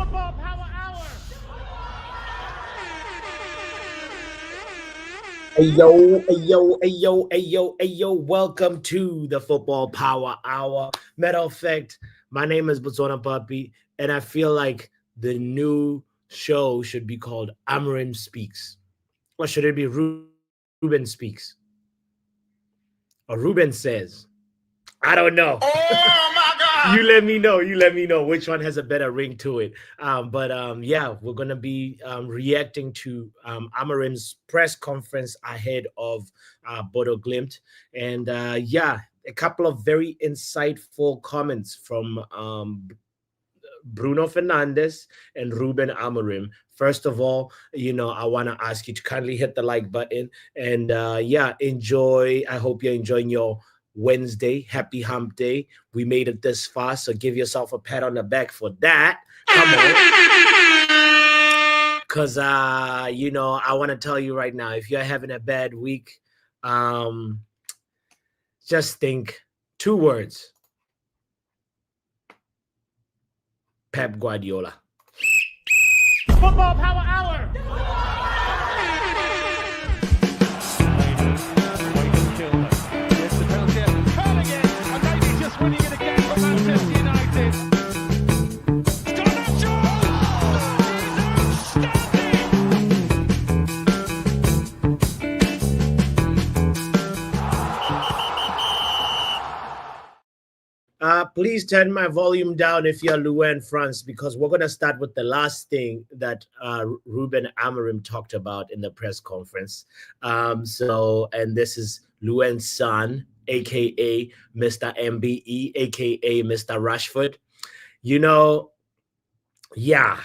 Football Power Hour. Yo. Welcome to the Football Power Hour. Matter of fact, my name is Botswana Papi, and I feel like the new show should be called Amorim Speaks. Or should it be Ruben Speaks? Or Ruben Says? I don't know. Oh my God! You let me know. You let me know which one has a better ring to it. Yeah, we're gonna be reacting to Amorim's press conference ahead of Bodo Glimt, and yeah, a couple of very insightful comments from Bruno Fernandes and Ruben Amorim. First of all, I want to ask you to kindly hit the like button and yeah, enjoy. I hope you're enjoying your Wednesday. Happy hump day. We made it this far, so give yourself a pat on the back for that. Come on. Because, I want to tell you right now, if you're having a bad week, just think two words. Pep Guardiola. Football Power Hour. Winning it again for Manchester United. Please turn my volume down if you're Luan France, because we're going to start with the last thing that Ruben Amorim talked about in the press conference. And this is Luan's son, a.k.a. Mr. MBE, a.k.a. Mr. Rashford. Yeah,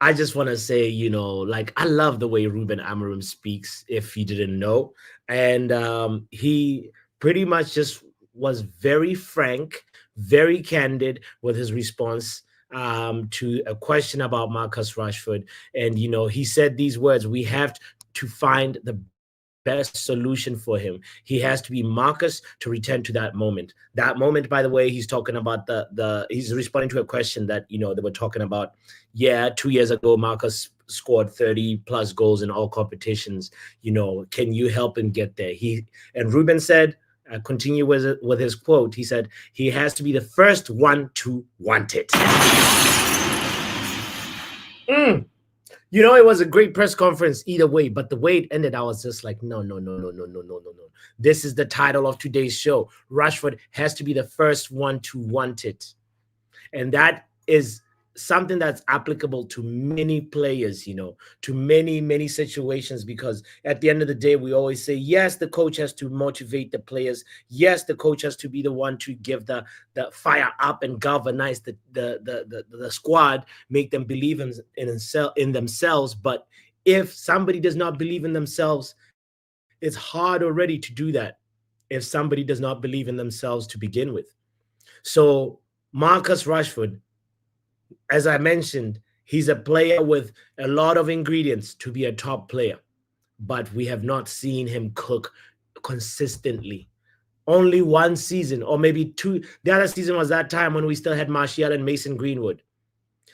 I just want to say, I love the way Ruben Amorim speaks, if you didn't know. And he pretty much just was very frank, very candid with his response to a question about Marcus Rashford. And, he said these words: we have to find the best solution for him. He has to be Marcus to return to that moment. That moment, by the way, he's talking about he's responding to a question that, they were talking about. Yeah, 2 years ago, Marcus scored 30 plus goals in all competitions. Can you help him get there? And Ruben said, continue with his quote. He said, he has to be the first one to want it. It was a great press conference either way, but the way it ended, I was just like, no. This is the title of today's show. Rashford has to be the first one to want it. And that is something that's applicable to many players, to many situations, because at the end of the day, we always say, yes, the coach has to motivate the players. Yes, the coach has to be the one to give the fire up and galvanize the squad, make them believe in themselves. But if somebody does not believe in themselves, it's hard already to do that if somebody does not believe in themselves to begin with. So Marcus Rashford, as I mentioned, he's a player with a lot of ingredients to be a top player, but we have not seen him cook consistently. Only one season, or maybe two. The other season was that time when we still had Martial and Mason Greenwood.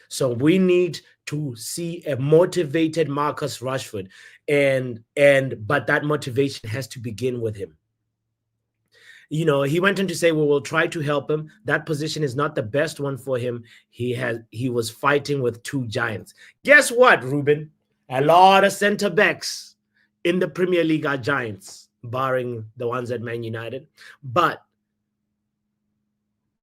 So we need to see a motivated Marcus Rashford, but that motivation has to begin with him. He went on to say, we will try to help him. That position is not the best one for him. He was fighting with two giants. Guess what, Ruben? A lot of center backs in the Premier League are giants, barring the ones at Man United. But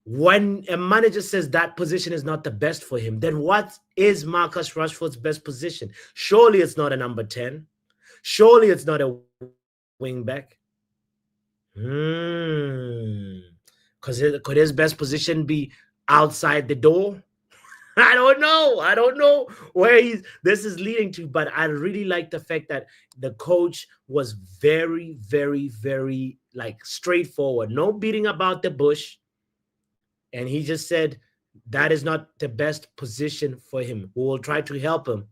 when a manager says that position is not the best for him, then what is Marcus Rashford's best position? Surely it's not a number 10. Surely it's not a wing back. Could his best position be outside the door? I don't know where this is leading to, but I really like the fact that the coach was very, very, very straightforward, no beating about the bush. And he just said that is not the best position for him. We will try to help him.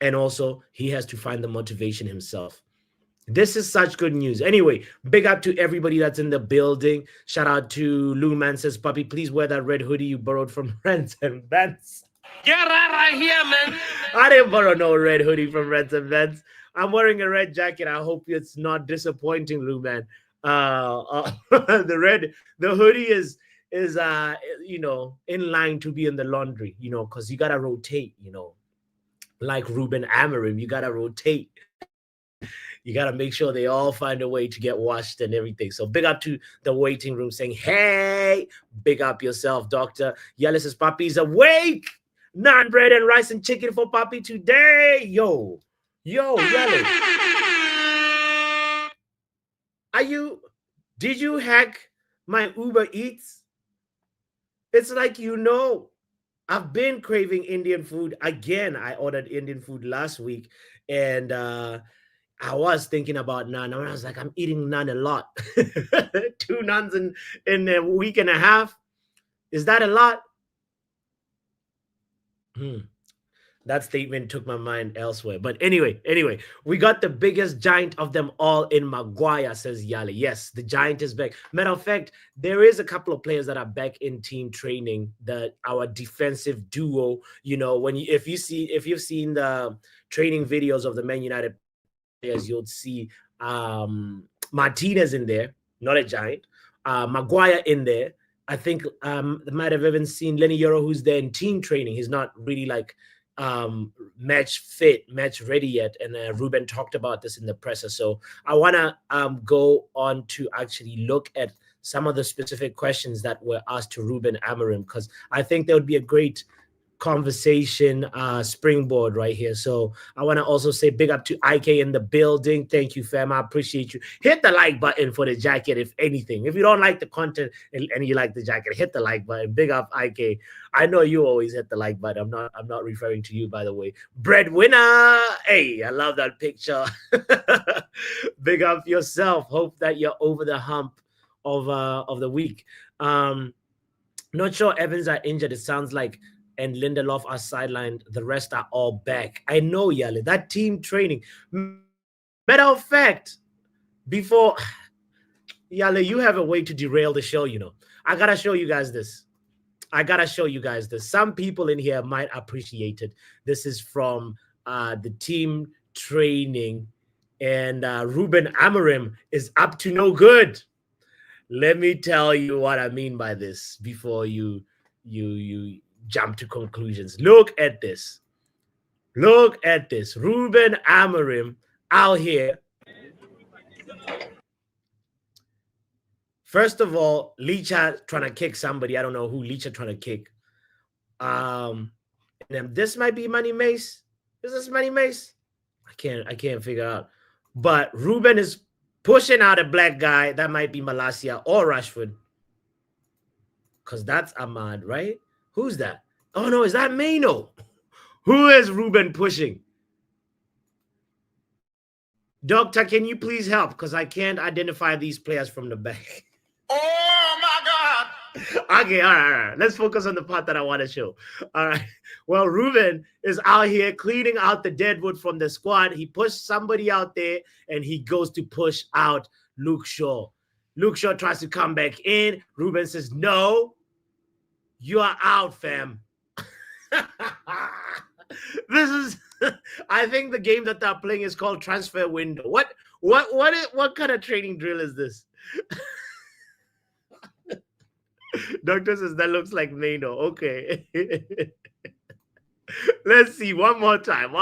And also, he has to find the motivation himself. This is such good news. Anyway, big up to everybody that's in the building. Shout out to Lou Man says, Puppy, please wear that red hoodie you borrowed from Rents and Vents. Get right here, man. I didn't borrow no red hoodie from Rents and Vents. I'm wearing a red jacket. I hope it's not disappointing, Lou Man. The hoodie is in line to be in the laundry, because you gotta rotate, like Ruben Amorim, you gotta rotate. You got to make sure they all find a way to get washed and everything. So big up to the waiting room saying, hey, big up yourself, doctor. Yellis says, Papi's awake. Naan bread and rice and chicken for Papi today. Yo, Yellis. Did you hack my Uber Eats? It's like, I've been craving Indian food. Again, I ordered Indian food last week and, I was thinking about naan. And I was like, I'm eating naan a lot. 2 naans in a week and a half. Is that a lot? That statement took my mind elsewhere. But anyway, we got the biggest giant of them all in Maguire, says Yale. Yes, the giant is back. Matter of fact, there is a couple of players that are back in team training. Our defensive duo. If you've seen the training videos of the Man United, as you'll see Martinez in there, not a giant. Maguire in there. I think might have even seen Lenny Yoro, who's there in team training. He's not really like match fit, match ready yet. And Ruben talked about this in the presser. So I want to go on to actually look at some of the specific questions that were asked to Ruben Amorim, because I think there would be a great conversation springboard right here. So I want to also say big up to IK in the building. Thank you, fam. I appreciate you. Hit the like button for the jacket, if anything. If you don't like the content and you like the jacket, hit the like button. Big up IK. I know you always hit the like button. I'm not referring to you, by the way. Breadwinner. Hey, I love that picture. Big up yourself. Hope that you're over the hump of the week. Not sure Evans are injured. It sounds like, and Lindelof are sidelined. The rest are all back. I know, Yale. That team training. Matter of fact, before Yale, you have a way to derail the show. I gotta show you guys this. Some people in here might appreciate it. This is from the team training, and Ruben Amorim is up to no good. Let me tell you what I mean by this before you jump to conclusions. Look at this. Ruben Amorim out here. First of all, Licha trying to kick somebody. I don't know who Licha trying to kick. And then this might be Money Mace. Is this Money Mace? I can't figure out. But Ruben is pushing out a black guy. That might be Malacia or Rashford. Because that's Ahmad, right? Who's that? Oh, no, is that Maino? Who is Ruben pushing? Doctor, can you please help? Because I can't identify these players from the back. Oh, my God. Okay, all right. Let's focus on the part that I want to show. All right. Well, Ruben is out here cleaning out the deadwood from the squad. He pushed somebody out there, and he goes to push out Luke Shaw. Luke Shaw tries to come back in. Ruben says, no, you are out, fam. This is, I think the game that they're playing is called Transfer Window. What kind of training drill is this? Doctor says that looks like Maino. Okay. Let's see one more time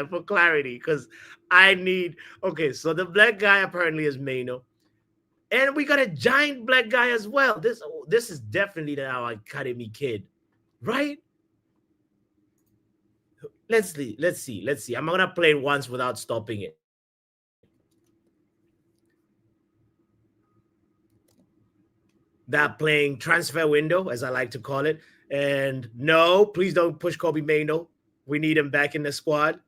for clarity, because I need. Okay, so the black guy apparently is Maino, and we got a giant black guy as well. This is definitely our academy kid, right? Let's see. I'm gonna play it once without stopping it. They're playing transfer window, as I like to call it. And no, please don't push Kobe Maino. We need him back in the squad.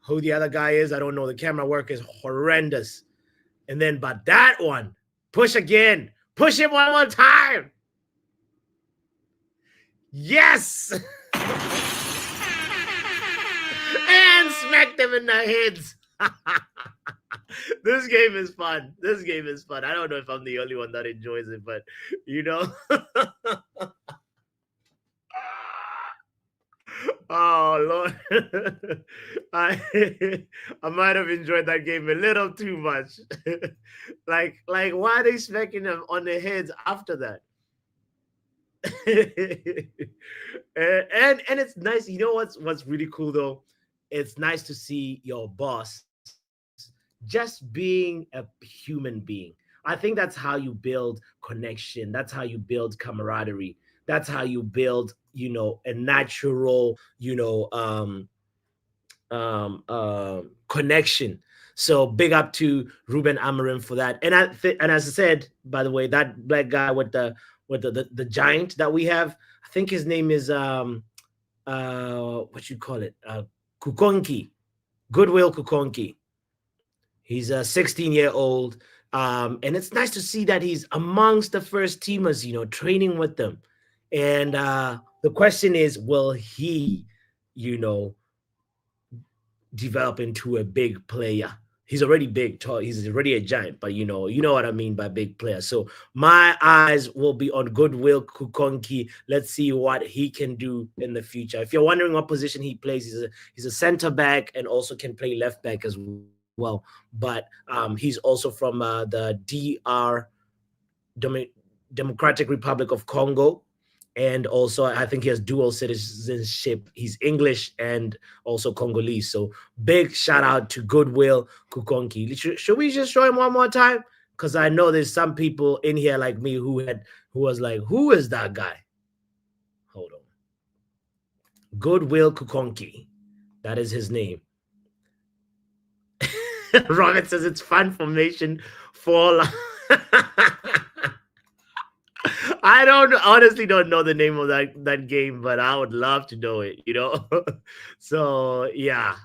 Who the other guy is, I don't know. The camera work is horrendous. And then, but that one, push again. Push him one more time. Yes. And smacked them in the heads. This game is fun. This game is fun. I don't know if I'm the only one that enjoys it, but you know. Oh Lord, I I might have enjoyed that game a little too much. Like why are they smacking them on the heads after that? And it's nice. You know what's really cool though? It's nice to see your boss just being a human being. I think that's how you build connection. That's how you build camaraderie. That's how you build, a natural, connection. So big up to Ruben Amorim for that. And as I said, by the way, that black guy with the giant that we have, I think his name is what you call it, Kukonki, Goodwill Kukonki. He's a 16-year-old, and it's nice to see that he's amongst the first teamers, training with them. And the question is, will he, you know, develop into a big player? He's already big, tall. He's already a giant, but you know what I mean by big player. So my eyes will be on Goodwill Kukonki. Let's see what he can do in the future. If you're wondering what position he plays, he's a center back and also can play left back as well. But he's also from the Democratic Republic of Congo. And also, I think he has dual citizenship. He's English and also Congolese. So big shout out to Goodwill Kukonki. Should we just show him one more time? Because I know there's some people in here like me who was like, who is that guy? Hold on. Goodwill Kukonki. That is his name. Robert says it's fun formation for. I honestly don't know the name of that game, but I would love to know it, So yeah,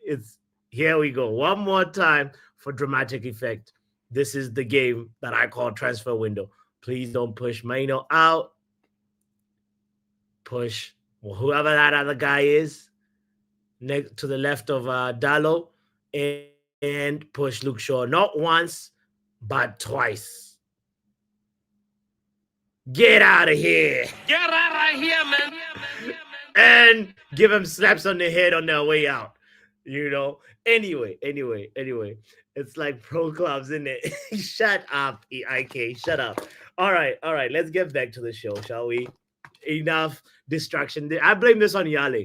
it's here we go. One more time for dramatic effect. This is the game that I call transfer window. Please don't push Maino out. Push whoever that other guy is next to the left of Dallo, and push Luke Shaw not once, but twice. Get out of here. Get out of here, man. And give him slaps on the head on their way out. Anyway. It's like pro clubs, isn't it? Shut up, EIK. Shut up. All right. Let's get back to the show, shall we? Enough distraction. I blame this on Yale.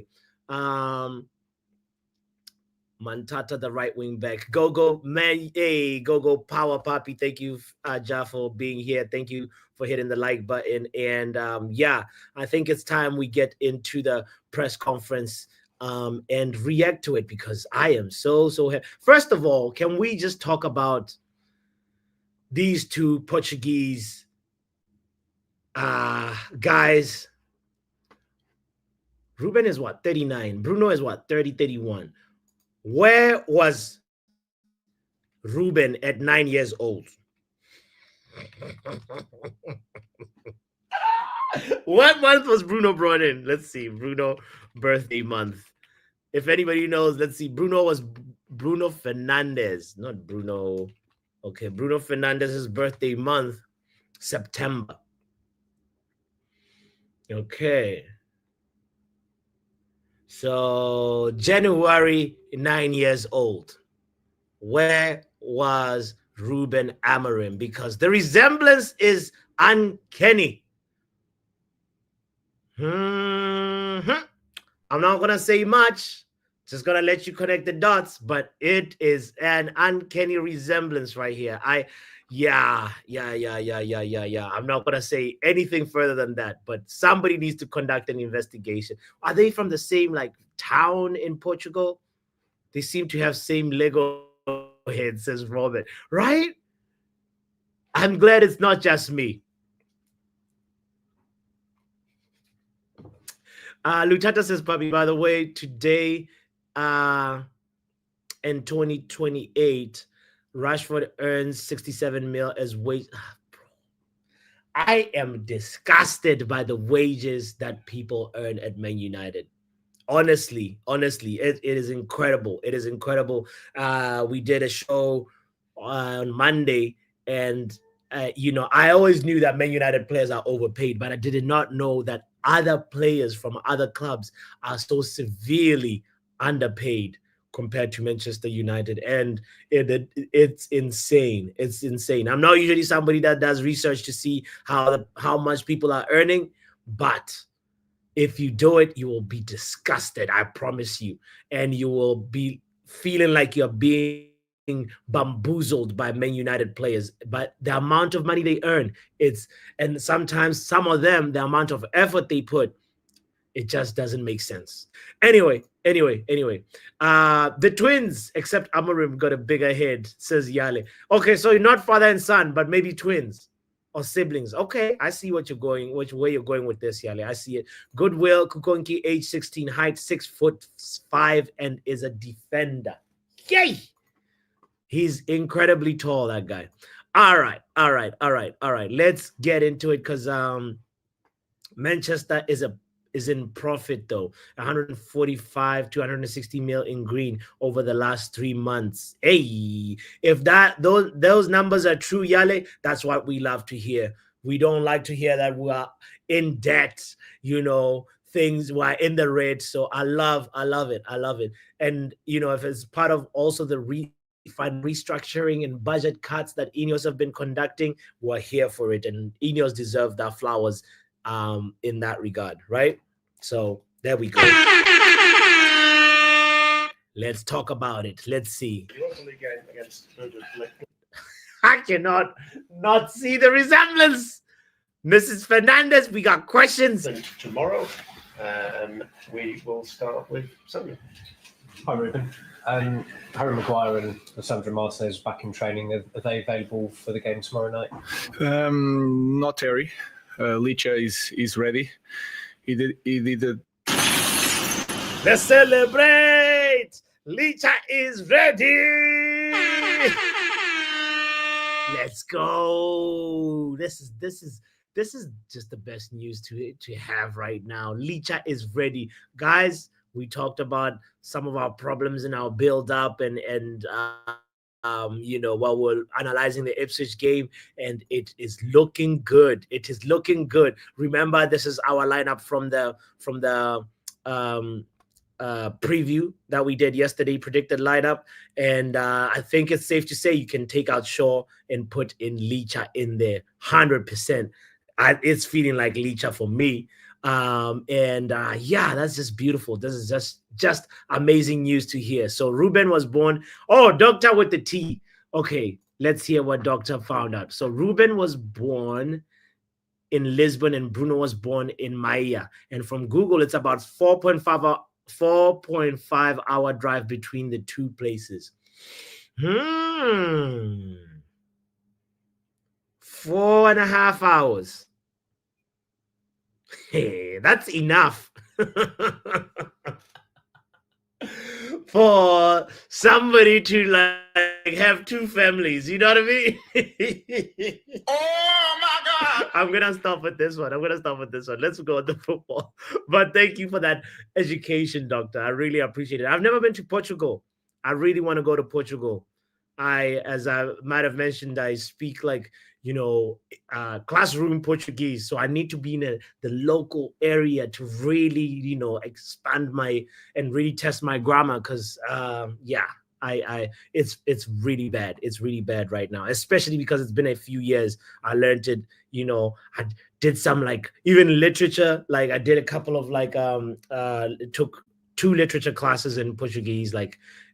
Mantata, the right wing back. Go, man. Hey, go, Power Poppy. Thank you, Ja, for being here. Thank you for hitting the like button. And yeah, I think it's time we get into the press conference and react to it, because I am so First of all, can we just talk about these two Portuguese guys? Ruben is what, 39? Bruno is what, 30, 31? Where was Ruben at 9 years old? What month was Bruno brought in? Let's see. Bruno birthday month. If anybody knows, let's see. Bruno was Bruno Fernandes, not Bruno. Okay, Bruno Fernandez's birthday month, September. Okay. So January, 9 years old. Where was Ruben Amorim? Because the resemblance is uncanny. I'm not going to say much. Just going to let you connect the dots, but it is an uncanny resemblance right here. Yeah. I'm not going to say anything further than that, but somebody needs to conduct an investigation. Are they from the same town in Portugal? They seem to have same Lego head, says Robert, right? I'm glad it's not just me. Lutata says, Bobby, by the way, today in 2028, Rashford earns 67 mil as wage. I am disgusted by the wages that people earn at Man United. Honestly, it is incredible. It is incredible. We did a show on Monday, and I always knew that Man United players are overpaid, but I did not know that other players from other clubs are so severely underpaid compared to Manchester United, and it's insane. It's insane. I'm not usually somebody that does research to see how much people are earning, but if you do it, you will be disgusted, I promise you, and you will be feeling like you're being bamboozled by Man United players. But the amount of money they earn, and sometimes some of them, the amount of effort they put, it just doesn't make sense. Anyway. The twins, except Amorim, got a bigger head, says Yale. Okay, so you're not father and son, but maybe twins or siblings. Okay, I see what you're going, which way you're going with this, Yale. I see it. Goodwill Kukonki, age 16, height 6'5", and is a defender. Yay! He's incredibly tall, that guy. All right. Let's get into it, because Manchester is in profit though. 145 to 160 mil in green over the last 3 months. Hey, if those numbers are true, Yale, that's what we love to hear. We don't like to hear that we are in debt, things were in the red. So I love it. And if it's part of also the restructuring and budget cuts that Ineos have been conducting, we're here for it, and Ineos deserve their flowers in that regard, right? So there we go. Let's talk about it. Let's see. I cannot not see the resemblance. Mrs. Fernandez, we got questions. And tomorrow, we will start with Sunday. Hi, Ruben. Harry Maguire and Sandro Martinez back in training. Are they available for the game tomorrow night? Not Harry. Licha is ready. He did a... Let's celebrate! Licha is ready! Let's go! This is just the best news to have right now. Licha is ready, guys. We talked about some of our problems in our build-up and while we're analyzing the Ipswich game, and it is looking good. It is looking good. Remember, this is our lineup from the preview that we did yesterday, predicted lineup, and I think it's safe to say you can take out Shaw and put in Licha in there 100%. It's feeling like Licha for me. That's just beautiful. This is just amazing news to hear. So Ruben was born. Oh, Doctor with the T. Okay, let's hear what Doctor found out. So Ruben was born in Lisbon and Bruno was born in Maia. And from Google, it's about 4.5 hour drive between the two places. 4.5 hours. Hey, that's enough for somebody to like have two families. You know what I mean? Oh my God! I'm gonna stop with this one. Let's go on the football. But thank you for that education, Doctor. I really appreciate it. I've never been to Portugal. I really want to go to Portugal. As I might have mentioned, I speak classroom Portuguese. So I need to be in the local area to really, expand and really test my grammar. Cause it's really bad. It's really bad right now, especially because it's been a few years. I learned it, I did some even literature. I did a couple of took 2 literature classes in Portuguese,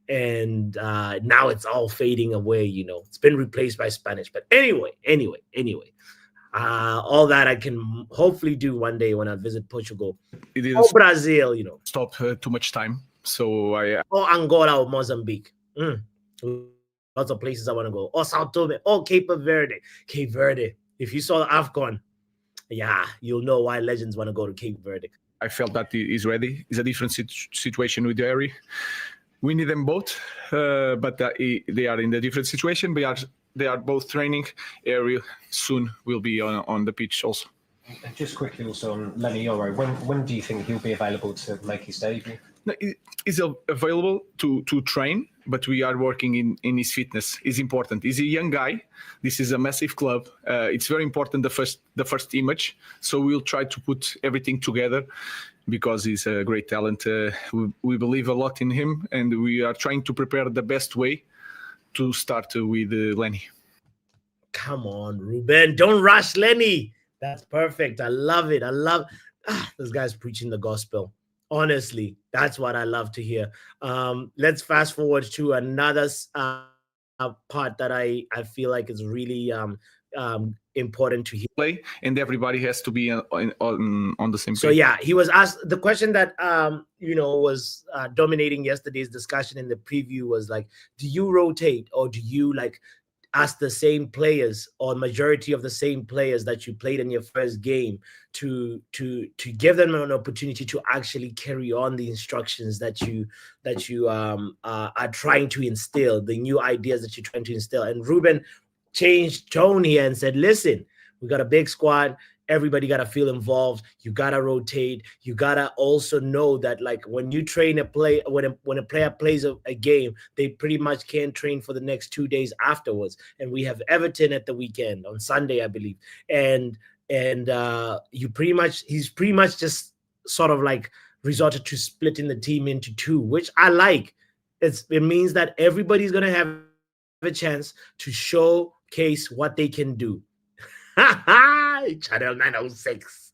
and now it's all fading away. It's been replaced by Spanish. But anyway, all that I can hopefully do one day when I visit Portugal. It or Brazil, stop too much time. So or Angola or Mozambique. Lots of places I want to go. Or Sao Tome or Cape Verde. If you saw the AFCON, you'll know why legends want to go to Cape Verde. I felt that he's ready. It's a different situation with Harry. We need them both, but they are in a different situation. They are both training. Harry soon will be on the pitch also. And just quickly also on Lenny Yoro, when do you think he'll be available to make his debut? No, he's available to train, but we are working in his fitness. Is important. He's a young guy. This is a massive club. It's very important, the first image. So we'll try to put everything together because he's a great talent. We believe a lot in him, and we are trying to prepare the best way to start with Lenny. Come on, Ruben. Don't rush Lenny. That's perfect. I love it. This guy's preaching the gospel. Honestly, that's what I love to hear. Let's fast forward to another part that I feel like is really important to hear. Play, and everybody has to be on the same page. So yeah, he was asked the question that was dominating yesterday's discussion in the preview was like, do you rotate or do you ask the same players or majority of the same players that you played in your first game to give them an opportunity to actually carry on the instructions that you are trying to instill, the new ideas that you're trying to instill? And Ruben changed tone here and said, listen, we got a big squad. Everybody got to feel involved. You got to rotate. You got to also know that when you train a play, when a player plays a game, they pretty much can't train for the next 2 days afterwards. And we have Everton at the weekend on Sunday, I believe. And he's pretty much just sort of resorted to splitting the team into two, which I like. It means that everybody's going to have a chance to showcase what they can do. Channel 906.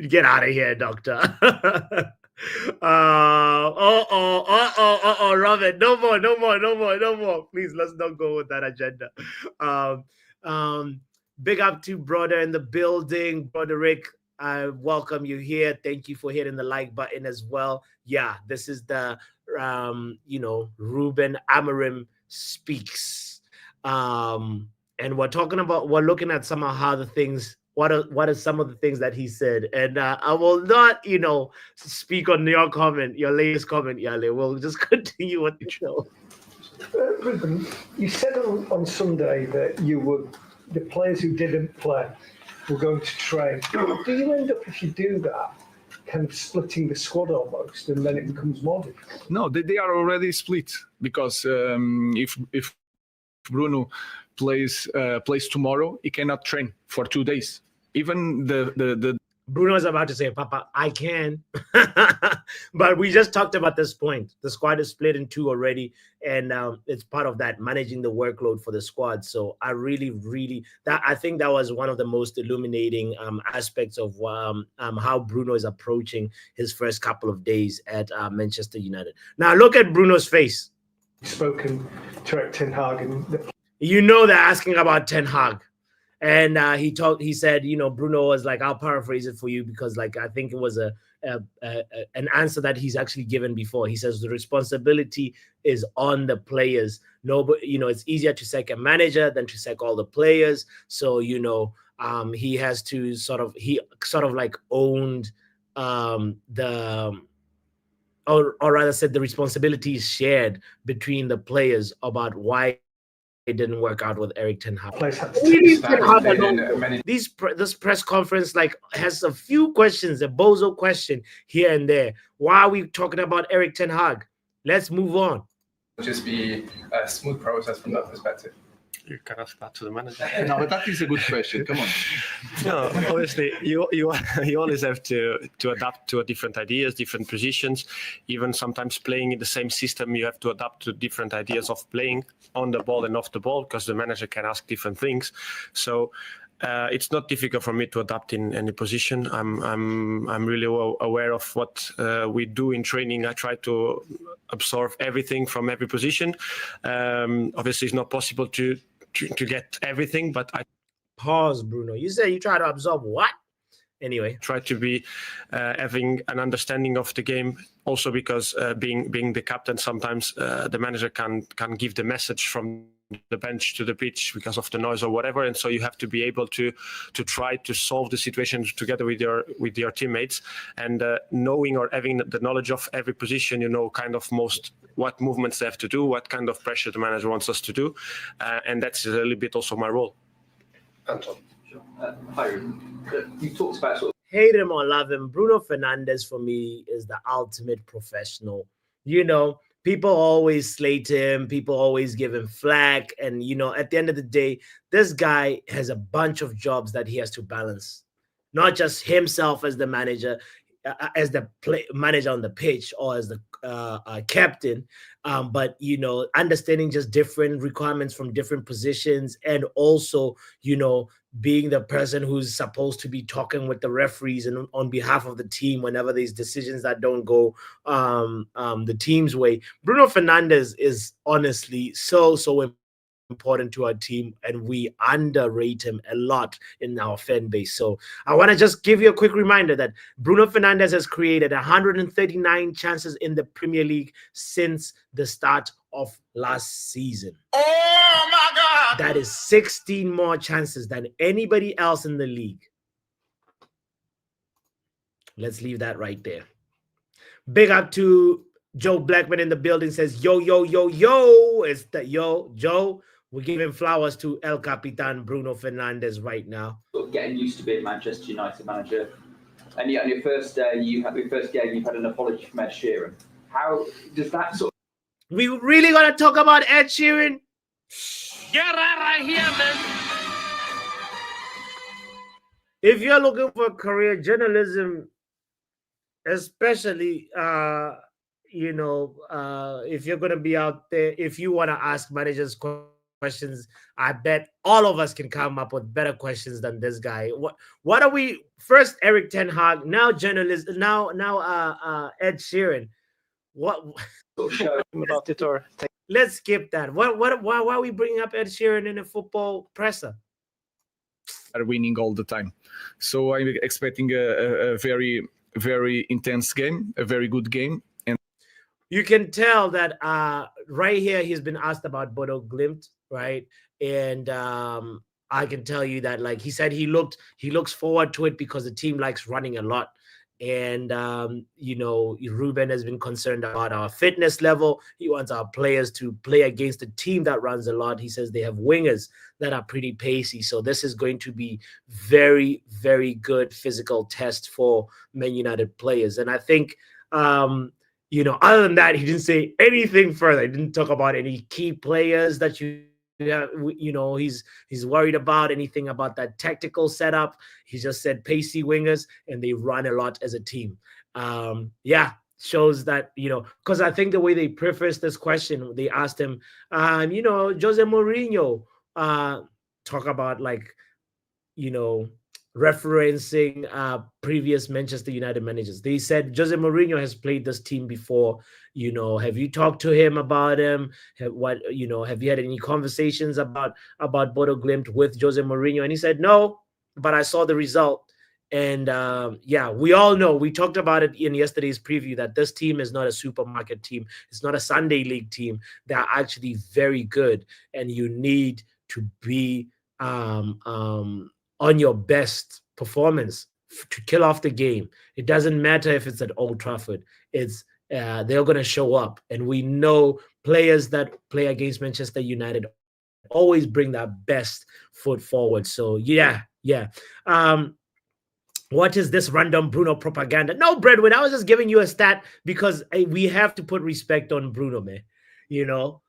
Get out of here, doctor. Robert. No more. Please, let's not go with that agenda. Big up to brother in the building, Broderick. I welcome you here. Thank you for hitting the like button as well. Yeah, this is the Ruben Amorim Speaks. And we're looking at some of how the things, what are some of the things that he said. And I will not, speak on your latest comment, Yale. We'll just continue with the show. Ruben, you said on Sunday that the players who didn't play were going to train. Do you end up, if you do that, kind of splitting the squad almost, and then it becomes more difficult? No, they are already split because if Bruno plays tomorrow, he cannot train for 2 days. Even the Bruno is about to say, Papa, I can. But we just talked about this point. The squad is split in two already, and it's part of that, managing the workload for the squad. So I I think that was one of the most illuminating aspects of how Bruno is approaching his first couple of days at Manchester United. Now look at Bruno's face. Spoken to Erik Ten Hag, and they're asking about Ten Hag. And he said, Bruno was like, I'll paraphrase it for you because I think it was an answer that he's actually given before. He says the responsibility is on the players. No, but it's easier to sack a manager than to sack all the players. So he has to sort of owned or rather said the responsibility is shared between the players about why it didn't work out with Erik Ten Hag. This press conference has a few questions, a bozo question here and there. Why are we talking about Erik Ten Hag? Let's move on. Just be a smooth process from that perspective. You can ask that to the manager. No, but that is a good question. Come on. No, obviously, you always have to adapt to different ideas, different positions. Even sometimes playing in the same system, you have to adapt to different ideas of playing on the ball and off the ball because the manager can ask different things. So it's not difficult for me to adapt in any position. I'm really aware of what we do in training. I try to absorb everything from every position. Obviously, it's not possible to get everything, but I pause, Bruno. You say you try to absorb what? Anyway, try to be having an understanding of the game. Also, because being the captain, sometimes the manager can give the message from the bench to the pitch because of the noise or whatever, and so you have to be able to try to solve the situation together with your teammates, and knowing or having the knowledge of every position, kind of most what movements they have to do, what kind of pressure the manager wants us to do, and that's a little bit also my role. Anton. Hi, you talked about hate him or love him, Bruno Fernandes for me is the ultimate professional. You know, people always slate him, people always give him flack. And, you know, at the end of the day, this guy has a bunch of jobs that he has to balance, not just himself as the manager, manager on the pitch or as the captain, but, you know, understanding just different requirements from different positions, and also, you know, being the person who's supposed to be talking with the referees and on behalf of the team whenever there's decisions that don't go the team's way. Bruno Fernandes is honestly so important to our team, and we underrate him a lot in our fan base. So I want to just give you a quick reminder that Bruno Fernandes has created 139 chances in the Premier League since the start of last season. Oh my God! That is 16 more chances than anybody else in the league. Let's leave that right there. Big up to Joe Blackman in the building, says, yo, yo, yo, yo. It's the yo, Joe. We're giving flowers to El Capitan Bruno Fernandes right now. Getting used to being Manchester United manager, and yet on your first game, you've had an apology from Ed Sheeran. How does that sort of... We really gonna talk about Ed Sheeran? Get right here, man. If you're looking for career journalism, especially you know, if you're gonna be out there, if you want to ask managers questions, I bet all of us can come up with better questions than this guy. What are we? First Eric Ten Hag, now journalist, now Ed Sheeran. What? About it, or Let's skip that. Why are we bringing up Ed Sheeran in a football presser? Are winning all the time, so I'm expecting a very, very intense game, a very good game. And you can tell that right here he's been asked about Bodo Glimt, right? And I can tell you that, like he said, he looks forward to it because the team likes running a lot. And you know, Ruben has been concerned about our fitness level. He wants our players to play against a team that runs a lot. He says they have wingers that are pretty pacey. So this is going to be very, very good physical test for Man United players. And I think you know, other than that, he didn't say anything further. He didn't talk about any key players that you know, he's worried about, anything about that tactical setup. He just said pacey wingers, and they run a lot as a team. Yeah, shows that, you know, because I think the way they prefaced this question, they asked him, you know, Jose Mourinho, talk about, like, you know, referencing previous Manchester United managers. They said Jose Mourinho has played this team before. You know, have you talked to him about him? Have you had any conversations about Bodo Glimt with Jose Mourinho? And he said no, but I saw the result. And yeah, we all know, we talked about it in yesterday's preview, that this team is not a supermarket team. It's not a Sunday league team. They're actually very good, and you need to be on your best performance to kill off the game. It doesn't matter if it's at Old Trafford. It's they're going to show up, and we know players that play against Manchester United always bring that best foot forward. So yeah. What is this random Bruno propaganda? No, Bredwin, I was just giving you a stat because we have to put respect on Bruno, man. You know,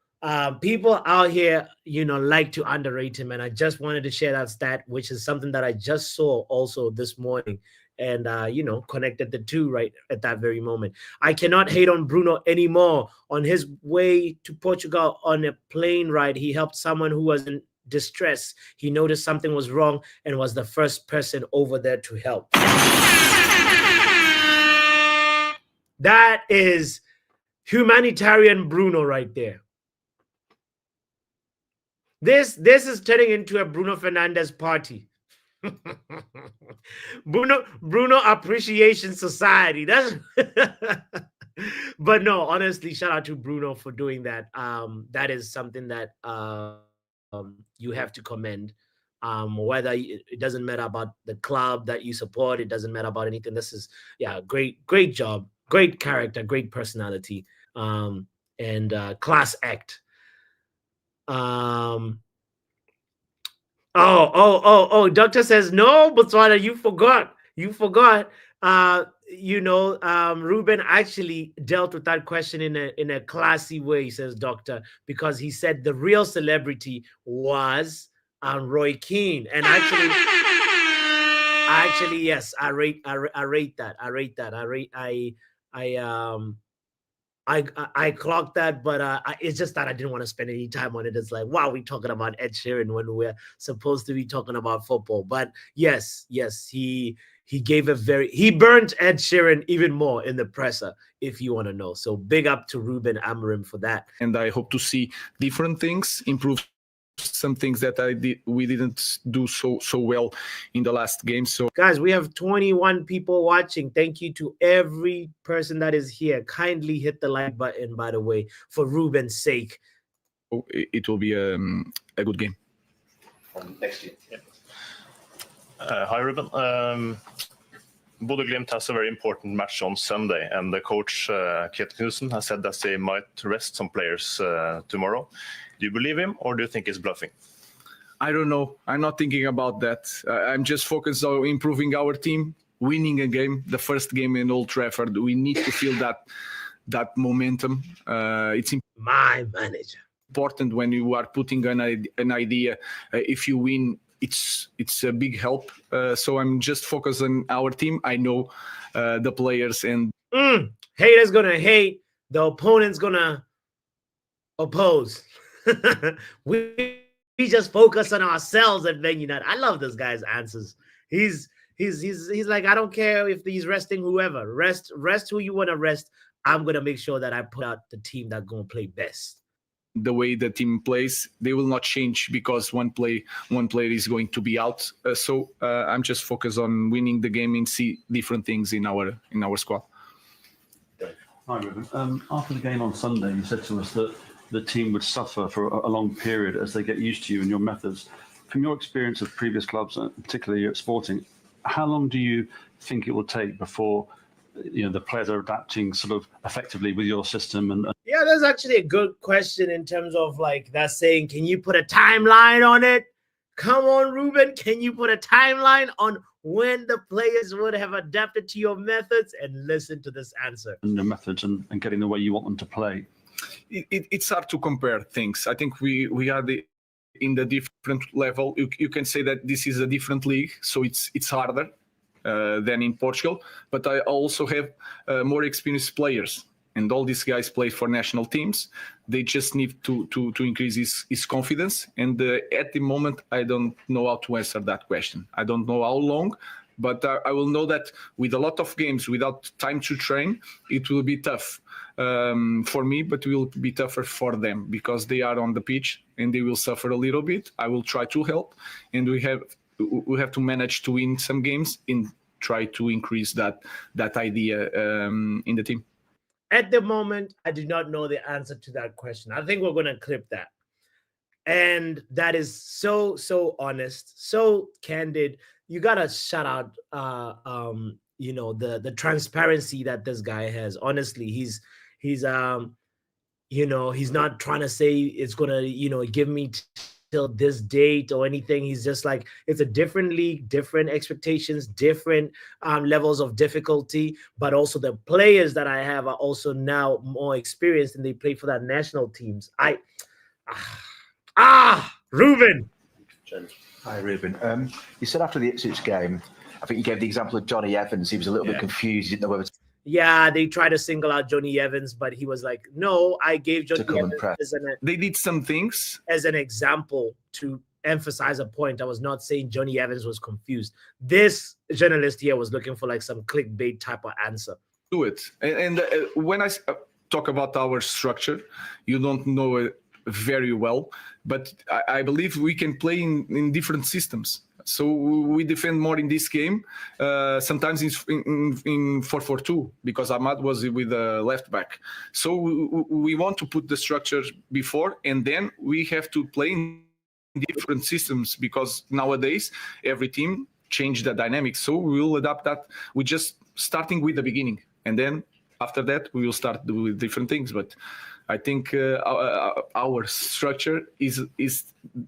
people out here, you know, like to underrate him, and I just wanted to share that stat, which is something that I just saw also this morning, and you know, connected the two right at that very moment. I cannot hate on Bruno anymore. On his way to Portugal on a plane ride, he helped someone who was in distress. He noticed something was wrong and was the first person over there to help. That is humanitarian Bruno right there. This is turning into a Bruno Fernandes party. Bruno Appreciation Society. That's but no, honestly, shout out to Bruno for doing that. That is something that you have to commend. Whether it doesn't matter about the club that you support, it doesn't matter about anything. This is, yeah, great job, great character, great personality, and class act. Oh, Doctor says, no, Botswana, you forgot. You forgot. Ruben actually dealt with that question in a classy way, says Doctor, because he said the real celebrity was Roy Keane, and actually, yes, I rate that. I clocked that, but it's just that I didn't want to spend any time on it. It's like, wow, we're talking about Ed Sheeran when we're supposed to be talking about football. But yes, he burnt Ed Sheeran even more in the presser, if you want to know. So big up to Ruben Amorim for that. And I hope to see different things, improve some things that we didn't do so well in the last game. So guys, we have 21 people watching. Thank you to every person that is here. Kindly hit the like button, by the way, for Ruben's sake. It will be a good game. Next year. Yeah. Hi, Ruben. Bodo Glimt has a very important match on Sunday, and the coach, Kjetil Knudsen, has said that they might rest some players tomorrow. Do you believe him, or do you think he's bluffing? I don't know. I'm not thinking about that. I'm just focused on improving our team, winning a game, the first game in Old Trafford. We need to feel that momentum. It's my manager. Important when you are putting an idea. If you win, it's a big help. So I'm just focused on our team. I know the players, and haters gonna hate. The opponent's gonna oppose. we just focus on ourselves at Man United. I love this guy's answers. He's like, I don't care if he's resting whoever. Rest who you want to rest. I'm gonna make sure that I put out the team that's gonna play best. The way the team plays, they will not change because one player is going to be out. So I'm just focused on winning the game and see different things in our squad. Hi, Ruben. After the game on Sunday, you said to us that the team would suffer for a long period as they get used to you and your methods. From your experience of previous clubs, particularly at Sporting, how long do you think it will take before the players are adapting sort of effectively with your system? Yeah, that's actually a good question in terms of like that saying, can you put a timeline on it? Come on, Ruben, can you put a timeline on when the players would have adapted to your methods? And listen to this answer. And the methods and getting the way you want them to play. It's hard to compare things. I think we are in the different level. You can say that this is a different league, so it's harder than in Portugal. But I also have more experienced players, and all these guys play for national teams. They just need to increase his confidence. And at the moment, I don't know how to answer that question. I don't know how long, but I will know that with a lot of games without time to train, it will be tough for me, but it will be tougher for them because they are on the pitch and they will suffer a little bit. I will try to help, and we have to manage to win some games and try to increase that idea in the team. At the moment, I do not know the answer to that question. I think we're going to clip that. And that is so honest, so candid. You got to shout out, the transparency that this guy has. Honestly, he's not trying to say it's going to, give me till this date or anything. He's just like, it's a different league, different expectations, different levels of difficulty, but also the players that I have are also now more experienced and they play for that national teams. Ruben. Hi, Ruben. You said after the Ipswich game, I think you gave the example of Johnny Evans. He was a little bit confused. He didn't know whether to... Yeah, they tried to single out Johnny Evans, but he was like, no, I gave Johnny Evans they did some things as an example to emphasize a point. I was not saying Johnny Evans was confused. This journalist here was looking for like some clickbait type of answer. Do it. And when I talk about our structure, you don't know it very well, but I believe we can play in different systems. So we defend more in this game, sometimes in 4-4-2, because Ahmad was with the left back. So we want to put the structure before, and then we have to play in different systems, because nowadays every team changed the dynamics. So we will adapt that. We're just starting with the beginning, and then after that we will start with different things. But I think our structure is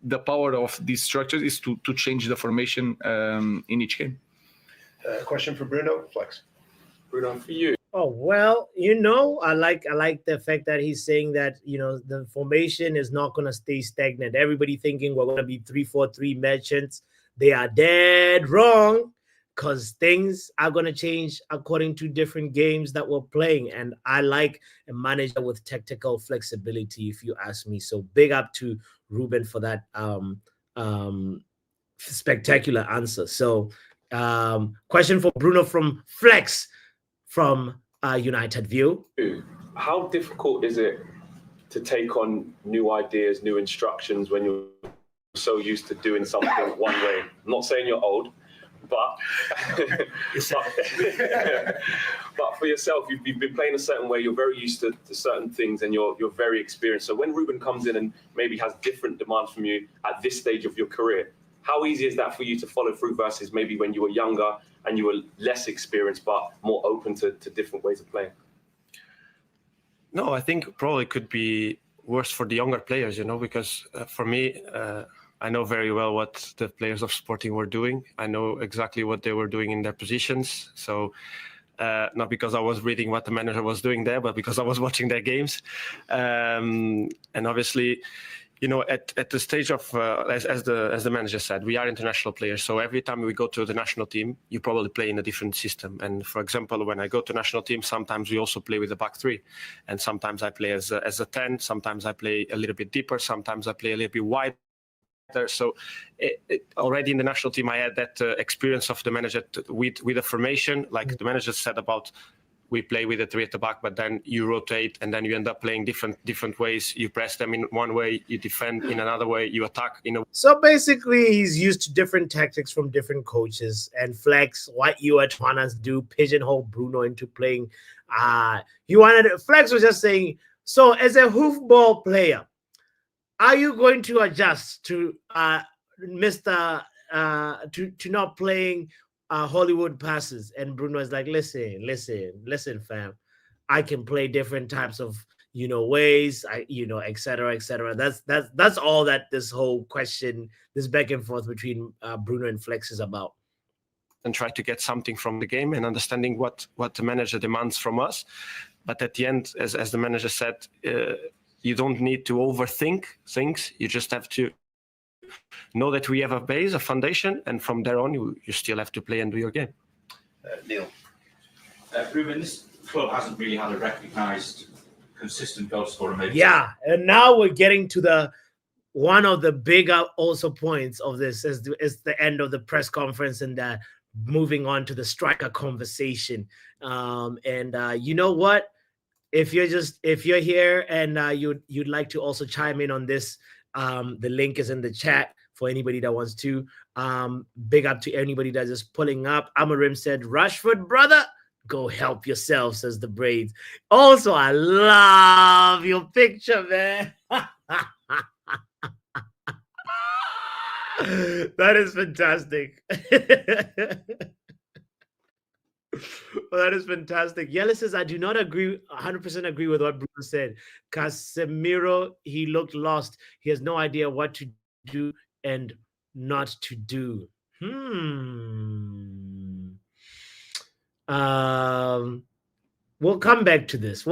the power of this structure is to change the formation in each game. Question for Bruno. Flex. Bruno, for you. Oh, well, I like the fact that he's saying that, the formation is not going to stay stagnant. Everybody thinking we're going to be 3-4-3 merchants. They are dead wrong, because things are going to change according to different games that we're playing. And I like a manager with tactical flexibility, if you ask me. So big up to Ruben for that spectacular answer. So question for Bruno from Flex from United View. How difficult is it to take on new ideas, new instructions when you're so used to doing something one way? I'm not saying you're old, but but for yourself, you've been playing a certain way. You're very used to certain things, and you're very experienced. So when Ruben comes in and maybe has different demands from you at this stage of your career, how easy is that for you to follow through versus maybe when you were younger and you were less experienced but more open to different ways of playing? No, I think probably could be worse for the younger players, because for me, I know very well what the players of Sporting were doing. I know exactly what they were doing in their positions. So not because I was reading what the manager was doing there, but because I was watching their games. And obviously, at the stage of, as the manager said, we are international players. So every time we go to the national team, you probably play in a different system. And for example, when I go to national team, sometimes we also play with a back three. And sometimes I play as a 10. Sometimes I play a little bit deeper. Sometimes I play a little bit wider. So already in the national team, I had that experience of the manager with the formation, like the manager said about, we play with a three at the back, but then you rotate and then you end up playing different ways. You press them in one way, you defend in another way, you attack in a. So basically, he's used to different tactics from different coaches. And Flex, what you are trying to do, pigeonhole Bruno into playing. Flex was just saying, so as a hoofball player, are you going to adjust to to not playing Hollywood passes? And Bruno is like, listen, fam, I can play different types of ways, et cetera. That's all that this whole question, this back and forth between Bruno and Flex is about. And try to get something from the game and understanding what the manager demands from us. But at the end, as the manager said, you don't need to overthink things. You just have to know that we have a base, a foundation, and from there on, you still have to play and do your game. Neil. Ruben, this club hasn't really had a recognised, consistent goal scorer. Maybe. Yeah, and now we're getting to one of the bigger also points of this is the end of the press conference and moving on to the striker conversation. You know what? If you're here and you'd like to also chime in on this, the link is in the chat for anybody that wants to. Big up to anybody that's just pulling up. Amorim said, Rashford, brother, go help yourself, says the Braids. Also, I love your picture, man. That is fantastic. Well, that is fantastic. Yella says, I do not 100% agree with what Bruno said. Casemiro, he looked lost. He has no idea what to do and not to do. We'll come back to this.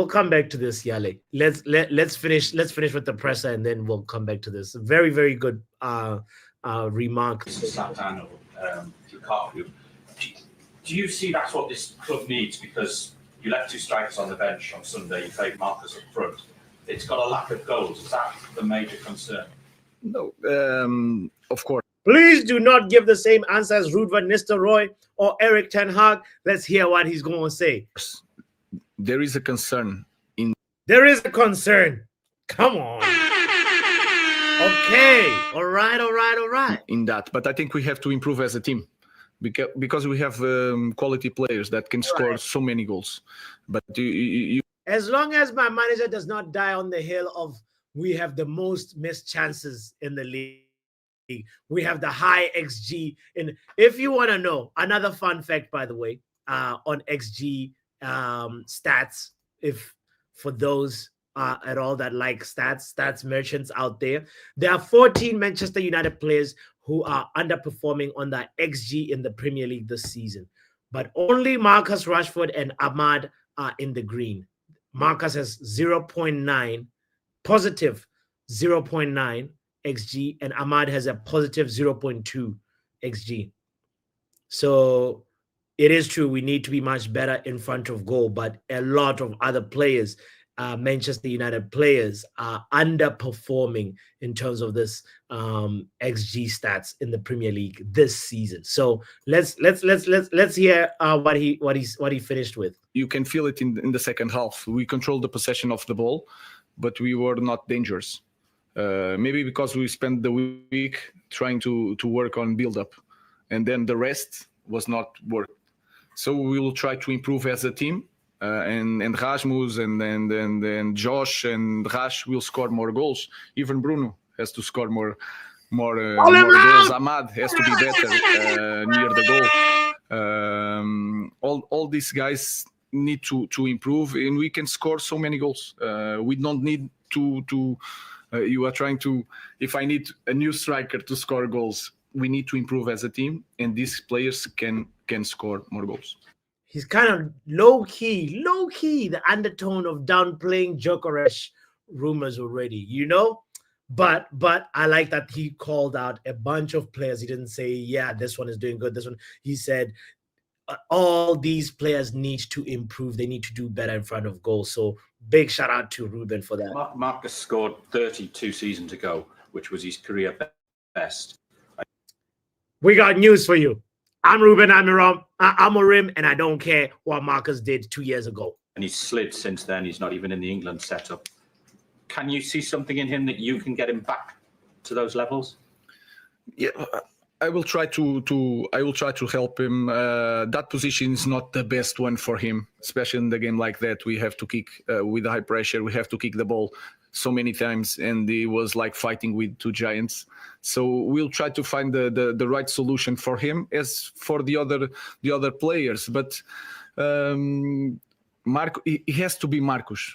Yale. Let's finish with the presser and then we'll come back to this. Very, very good remark. Do you see that's what this club needs? Because you left two strikers on the bench on Sunday, you played Marcus up front. It's got a lack of goals. Is that the major concern? No, of course. Please do not give the same answer as Ruud van Nistelrooy or Erik ten Hag. Let's hear what he's going to say. There is a concern. There is a concern. Come on. Okay. All right. In that, but I think we have to improve as a team. Because we have quality players that can score so many goals. But as long as my manager does not die on the hill of we have the most missed chances in the league, we have the high XG. And if you want to know, another fun fact, by the way, on XG stats, if for those at all that like stats merchants out there are 14 Manchester United players who are underperforming on that XG in the Premier League this season. but only Marcus Rashford and Ahmad are in the green. Marcus has 0.9, positive 0.9 XG, and Ahmad has a positive 0.2 XG. So it is true we need to be much better in front of goal, but a lot of other players, Manchester United players, are underperforming in terms of this XG stats in the Premier League this season. So let's hear what he finished with. You can feel it in the second half. We controlled the possession of the ball, but we were not dangerous. Maybe because we spent the week trying to work on build-up, and then the rest was not work. So we will try to improve as a team, and Rasmus and Josh and Rash will score more goals. Even Bruno has to score more goals. Ahmad has to be better near the goal. All these guys need to improve, and we can score so many goals. We don't need to. You are trying to. If I need a new striker to score goals, we need to improve as a team, and these players can score more goals. He's kind of low key, the undertone of downplaying Gyökeres rumors already, you know? But I like that he called out a bunch of players. He didn't say, yeah, this one is doing good, this one. He said, all these players need to improve. They need to do better in front of goal. So big shout out to Ruben for that. Marcus scored 32 seasons ago, which was his career best. We got news for you. I'm Ruben Amorim, and I don't care what Marcus did 2 years ago. And he's slid since then. He's not even in the England setup. Can you see something in him that you can get him back to those levels? Yeah, I will try to help him. That position is not the best one for him, especially in the game like that. We have to kick with high pressure. We have to kick the ball so many times, and he was like fighting with two giants. So we'll try to find the right solution for him as for the other players. But he has to be Marcus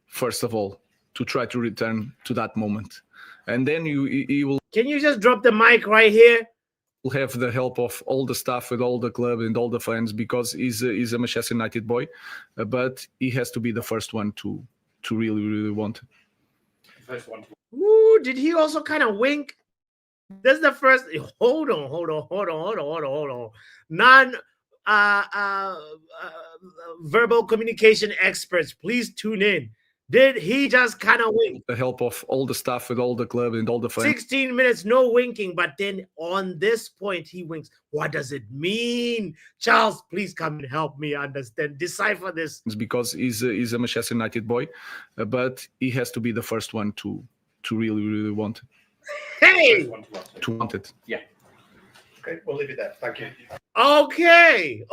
first of all to try to return to that moment, and then he will. Can you just drop the mic right here? Will have the help of all the staff with all the club and all the fans, because he's a Manchester United boy, but he has to be the first one to really want it. First one. Ooh, did he also kind of wink? That's the first. Hold on. Verbal communication experts, please tune in. Did he just kind of wink? The help of all the staff with all the club and all the fans. 16 minutes, no winking, but then on this point, he winks. What does it mean? Charles, please come and help me understand, decipher this. It's because he's a Manchester United boy, but he has to be the first one to really want it. Hey! To want it. Yeah. Okay, we'll leave it there. Thank you. Okay.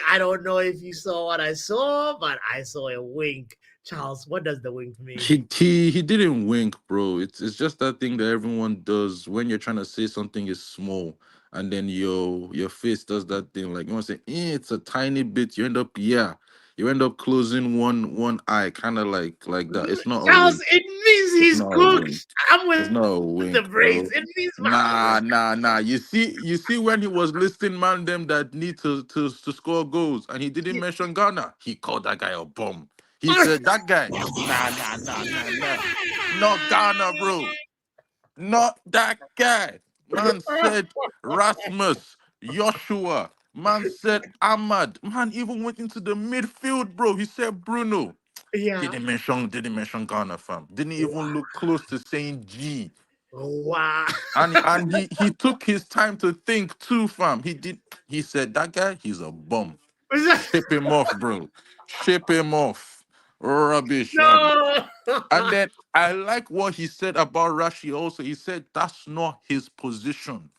I don't know if you saw what I saw, but I saw a wink. Charles, what does the wink mean? He didn't wink, bro. It's just that thing that everyone does when you're trying to say something is small, and then your face does that thing. Like you want to say, it's a tiny bit. You end up closing one eye, kind of like that. It's not. Charles, it means he's cooked. I'm with the brains. Bro. It means Nah. You see when he was listing man them that need to score goals, and he didn't mention Ghana. He called that guy a bum. He said that guy. Nah. Not Ghana, bro. Not that guy. Man said Rasmus, Joshua. Man said Ahmad. Man even went into the midfield, bro. He said Bruno. Yeah. Didn't mention Ghana, fam. Didn't even look close to saying G. Wow. And he took his time to think too, fam. He said that guy, he's a bum. Ship him off, bro. Ship him off. Rubbish. No. And then I like what he said about Rashi also. He said that's not his position.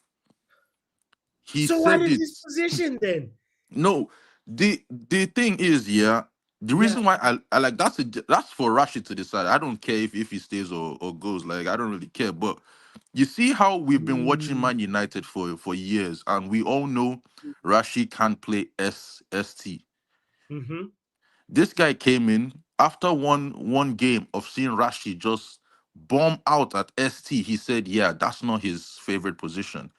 He so said what is it. his position then? No, the thing is, the reason why I like that's for Rashi to decide. I don't care if he stays or goes. Like I don't really care. But you see how we've been watching Man United for years, and we all know Rashi can't play ST. Mm-hmm. This guy came in after one game of seeing Rashi just bomb out at ST. He said, yeah, that's not his favorite position.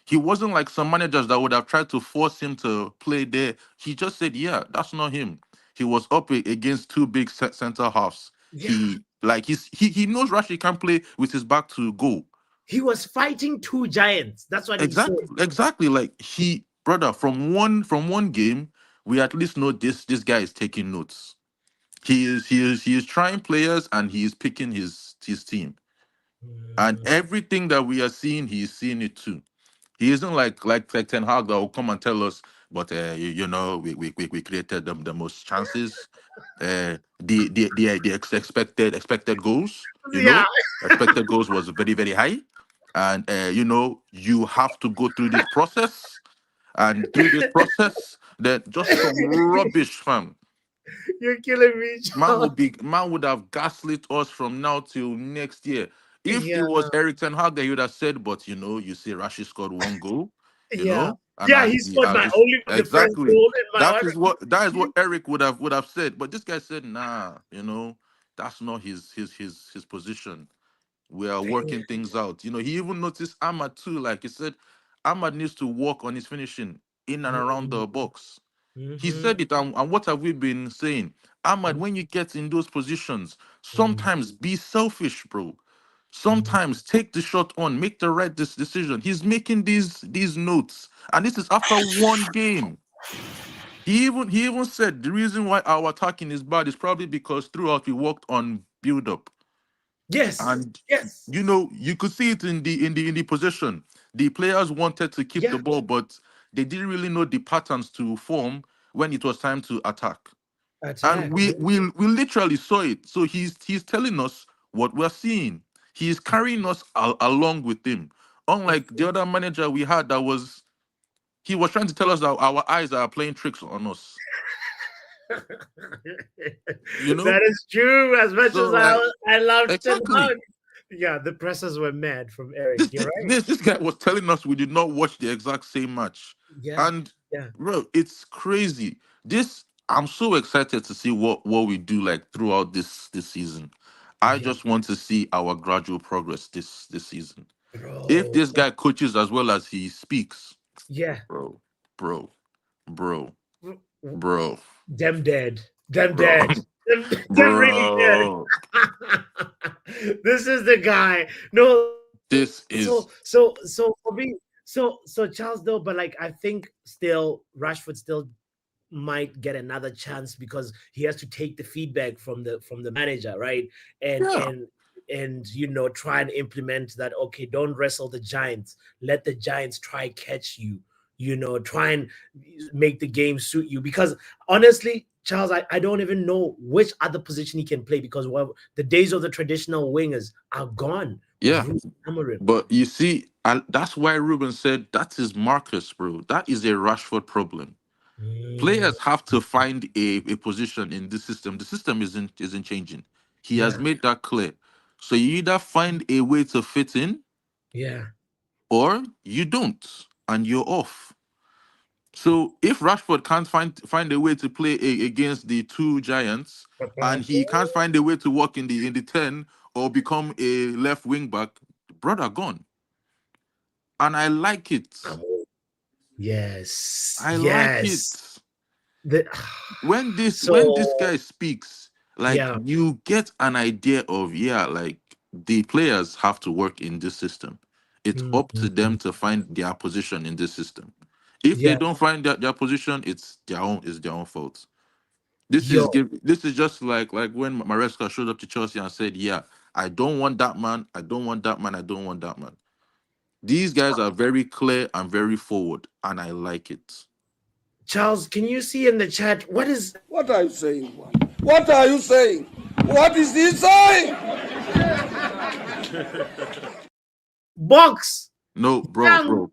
He wasn't like some managers that would have tried to force him to play there. He just said, "Yeah, that's not him." He was up against two big center halves. Yeah. He knows Rashford can't play with his back to goal. He was fighting two giants. That's what he said. Exactly. Like brother, from one game, we at least know this guy is taking notes. He is trying players and he is picking his team. And everything that we are seeing, he is seeing it too. He isn't like Ten Hag that will come and tell us, but we created the most chances, the expected goals. Yeah. Expected goals was very very high, and you have to go through this process, and through this process, then just some rubbish, fam. You're killing me, Charles. Man would have gaslit us from now till next year. If Yeah. it was Eric Ten Hag, he would have said, but you see, Rashid scored one goal. Yeah. And Yeah, he scored my only the first goal in my that is what Eric would have said. But this guy said, nah, that's not his position. We are working things out. He even noticed Ahmad too. Like he said, Ahmad needs to work on his finishing in and around the box. He said it, and what have we been saying? Ahmad, when you get in those positions, sometimes be selfish, bro. Sometimes take the shot on, make the right decision. He's making these notes, and this is after one game. He even said the reason why our attacking is bad is probably because throughout we worked on build up. Yes. And yes. You could see it in the possession. The players wanted to keep the ball, but they didn't really know the patterns to form when it was time to attack. And we literally saw it. So he's telling us what we're seeing. He's carrying us along with him. Unlike the other manager we had, he was trying to tell us that our eyes are playing tricks on us. That is true. As much as I love Ten Hag. Yeah, the pressers were mad from Eric. You're right. This guy was telling us we did not watch the exact same match. Yeah. And bro, it's crazy. I'm so excited to see what we do like throughout this season. I just want to see our gradual progress this season. Bro. If this guy coaches as well as he speaks, bro. Them dead. Them dead. Them really dead. This is the guy. No, this is so for me. So Charles though, but like I think still Rashford still might get another chance because he has to take the feedback from the manager, right? And try and implement that. Okay, don't wrestle the giants. Let the giants try catch you. Try and make the game suit you. Because honestly, Charles, I don't even know which other position he can play because the days of the traditional wingers are gone. Yeah, but you see, that's why Ruben said that is Marcus, bro. That is a Rashford problem. Players have to find a position in this system. The system isn't changing. He has made that clear. So you either find a way to fit in, or you don't, and you're off. So if Rashford can't find a way to play against the two giants, and he can't find a way to work in the 10 or become a left wing back, brother gone. And I like it. Yes. I like it. When this guy speaks, you get an idea of like the players have to work in this system. It's up to them to find their position in this system. If they don't find their position, it's their own fault. This is just like when Maresca showed up to Chelsea and said, "Yeah, I don't want that man. I don't want that man. I don't want that man." These guys are very clear and very forward, and I like it. Charles, can you see in the chat what are you saying? What are you saying? What is he saying? Box. No, bro.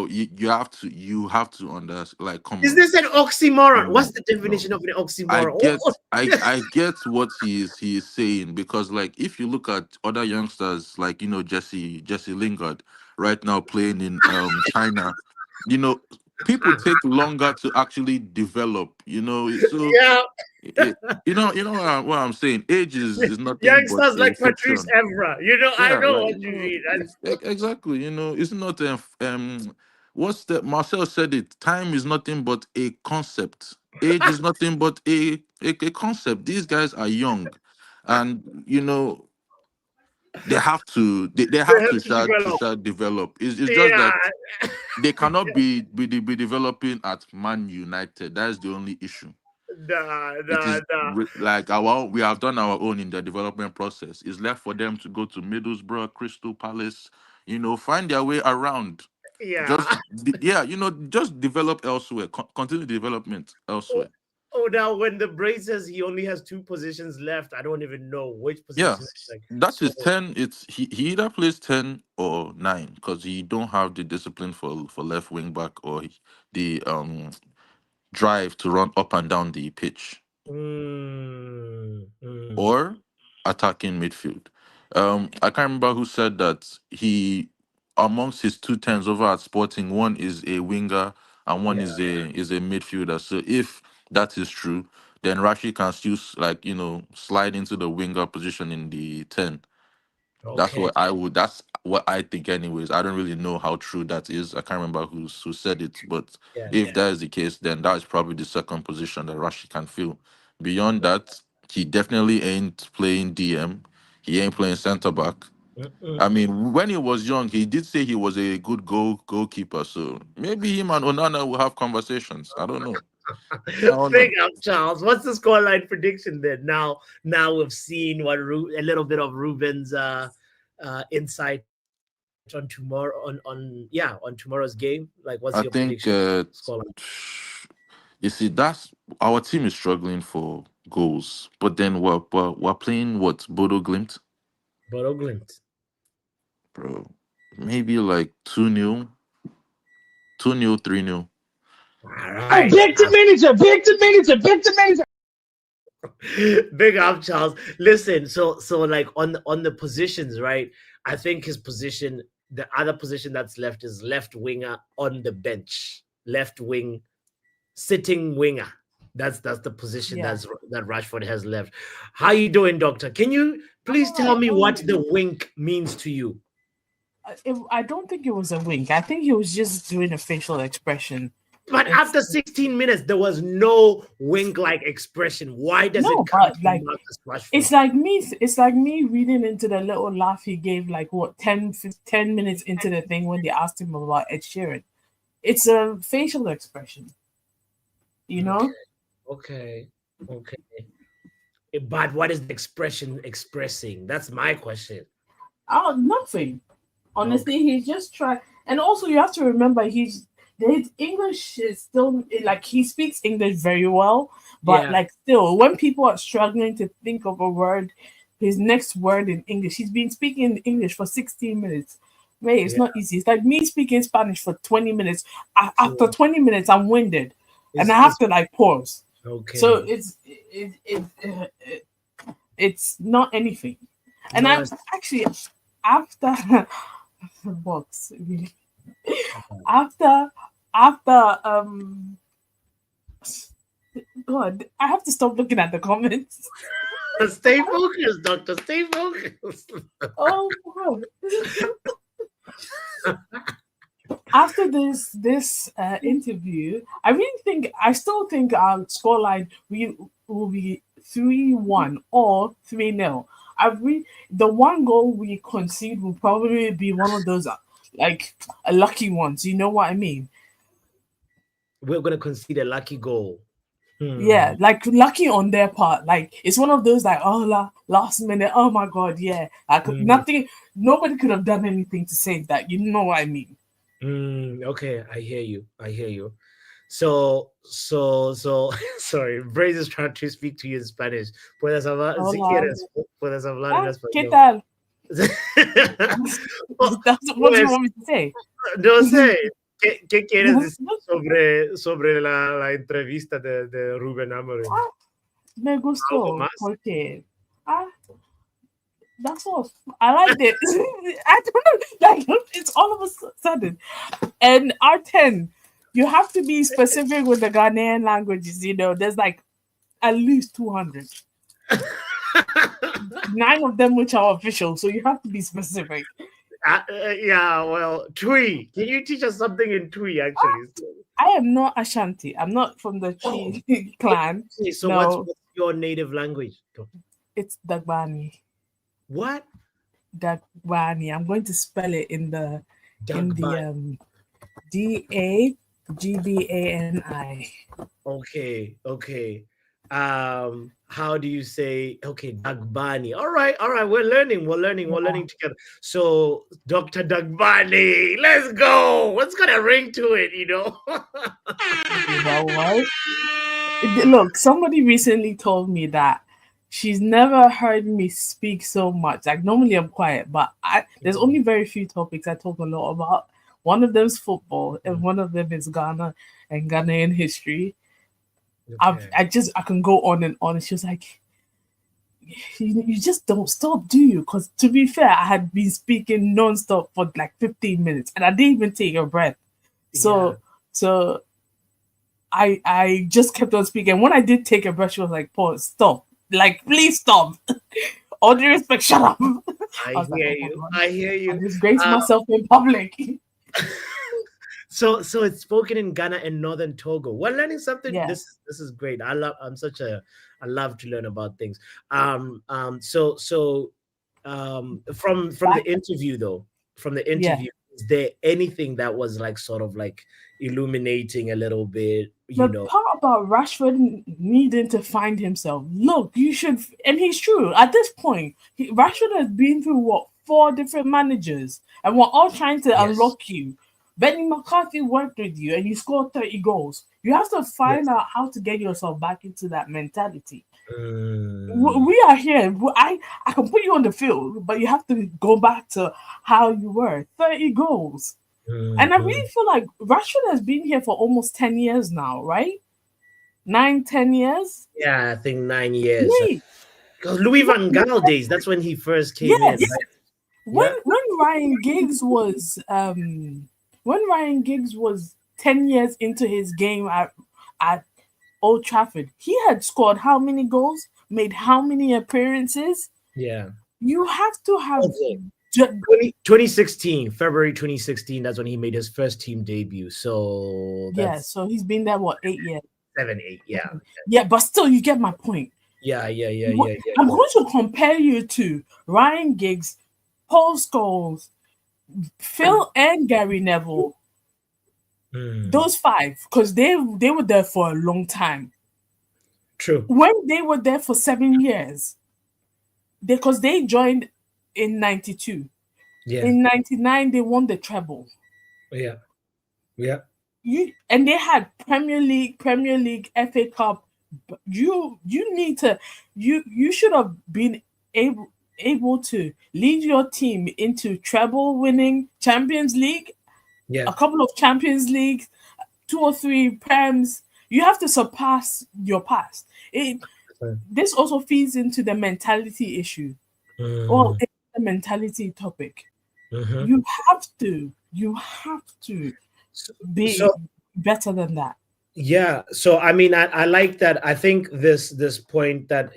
You have to understand. Like, come on. Is this an oxymoron? What's the definition of an oxymoron? I get what he is saying, because like if you look at other youngsters like Jesse Lingard right now playing in China, people take longer to actually develop. So You know what I'm saying. Age is nothing but Youngsters a like Patrice fiction. Evra. I Yeah, know like what you mean. exactly. It's not what's the Marcel said it. Time is nothing but a concept. Age is nothing but a concept. These guys are young, and they They have have to to develop. start develop. It's just Yeah. that they cannot be developing at Man United. That's the only issue. It is Nah. like we have done our own in the development process. It's left for them to go to Middlesbrough, Crystal Palace, find their way around. Yeah. Just develop elsewhere. Continue development elsewhere. Oh, now when the Brain says he only has 2 positions left, I don't even know which Yeah, position. Like, that is so 10. It's he either plays 10 or 9 because he don't have the discipline for left wing back or the drive to run up and down the pitch or attacking midfield. I can't remember who said that he amongst his 2 10s over at Sporting, one is a winger and one is a midfielder. So if that is true, then Rashi can still slide into the winger position in the 10. That's Okay. That's what I think, anyways. I don't really know how true that is. I can't remember who said it, but if that is the case, then that is probably the second position that Rashi can fill. Beyond that, he definitely ain't playing DM. He ain't playing centre back. I mean, when he was young, he did say he was a good goalkeeper. So maybe him and Onana will have conversations. I don't know. Big up, Charles. What's the scoreline prediction then? Now we've seen a little bit of Ruben's insight on tomorrow on tomorrow's game. Like, what's I your think prediction? Scoreline. you see, that's our team is struggling for goals, but then we're playing what, Bodo Glimt, Bodo Glimt, bro. Maybe like 2-0, 2-0, 3-0. All right. Victor manager. Big up, Charles. Listen, so like on the positions, right? I think his position, the other position that's left is left winger on the bench, left wing, sitting winger. That's the position that Rashford has left. How you doing, Doctor? Can you please tell me what the wink means to you? I don't think it was a wink. I think he was just doing a facial expression. But after 16 minutes, there was no wink-like expression. Why does it come from Marcus Rashford? It's like me reading into the little laugh he gave, like 10 minutes into the thing when they asked him about Ed Sheeran. It's a facial expression, Okay. But what is the expression expressing? That's my question. Oh, nothing. Honestly, he's just trying. And also, you have to remember, his English is still, like, he speaks English very well, but like, still, when people are struggling to think of a word, his next word in English, he's been speaking English for 16 minutes. Mate, it's not easy. It's like me speaking Spanish for 20 minutes. After 20 minutes, I'm winded, and I have to like pause. Okay. So it's not anything. And I'm actually after box really. After God, I have to stop looking at the comments. Stay focused, Doctor. Stay focused. Oh God. After this interview, I still think our scoreline will be 3-1 or 3-0. The one goal we concede will probably be one of those like lucky ones. You know what I mean? We're gonna concede a lucky goal. Yeah, like lucky on their part. Like it's one of those like last minute. Oh my God, yeah. Like nothing. Nobody could have done anything to save that. You know what I mean? Okay, I hear you. So sorry, Braze is trying to speak to you in Spanish. Puedes hablar en español. ¿Qué tal? What do you want me to say? No sé. ¿Qué quieres decir sobre la entrevista de Ruben Amorim? Me gustó porque that's all. I liked it. I don't know, like it's all of a sudden. And R10, you have to be specific with the Ghanaian languages. There's like at least 200. 9 of them which are official, so you have to be specific. Yeah, well, Twi. Can you teach us something in Twi, actually? I am not Ashanti. I'm not from the Chi clan. Okay, so no, what's your native language? it's Dagbani. What? Dagbani. I'm going to spell it in the Dagbani. Dagbani. Okay. How do you say Dagbani? All right. We're learning together. So Dr. Dagbani, let's go. What's got a ring to it, you know? What? Look, somebody recently told me that she's never heard me speak so much. Like normally I'm quiet, but there's only very few topics I talk a lot about. One of them is football, and one of them is Ghana and Ghanaian history. Okay. I can go on and on. She was like, you just don't stop, do you? Because to be fair, I had been speaking non-stop for like 15 minutes and I didn't even take a breath. So I just kept on speaking. When I did take a breath, she was like, pause, stop. Like, please stop. All due respect, shut up. I hear you. I disgrace myself in public. So it's spoken in Ghana and northern Togo. We're learning something. Yeah. This is great. I love to learn about things. From the interview though, is there anything that was like sort of like illuminating a little bit, The part about Rashford needing to find himself. Look, you should, and he's true. At this point, Rashford has been through 4 different managers, and we're all trying to unlock you. Benny McCarthy worked with you and you scored 30 goals. You have to find out how to get yourself back into that mentality. We are here. I can put you on the field, but you have to go back to how you were. 30 goals. And I really feel like Rashford has been here for almost 10 years now, right? 9-10 years? Yeah, I think 9 years. Wait. Because Louis van Gaal days, that's when he first came in. Right? When Ryan Giggs was 10 years into his game at Old Trafford, he had scored how many goals, made how many appearances? Yeah. You have to have 2016, February 2016, that's when he made his first team debut. So that's so he's been there 8 years? 7, 8, yeah. Yeah, but still you get my point. Yeah. I'm going to compare you to Ryan Giggs, Paul Scholes, Phil and Gary Neville. Those 5, because they were there for a long time. True. When they were there for 7 years, because they joined in 92. Yeah. In 99, they won the treble. Yeah. And they had Premier League, FA Cup. You should have been able to lead your team into treble winning Champions League. Yeah. A couple of Champions League, 2 or 3 Prems. You have to surpass your past. This also feeds into the mentality issue. Well, it's a mentality topic. You have to be better than that. Yeah. So I mean, I like that. I think this point that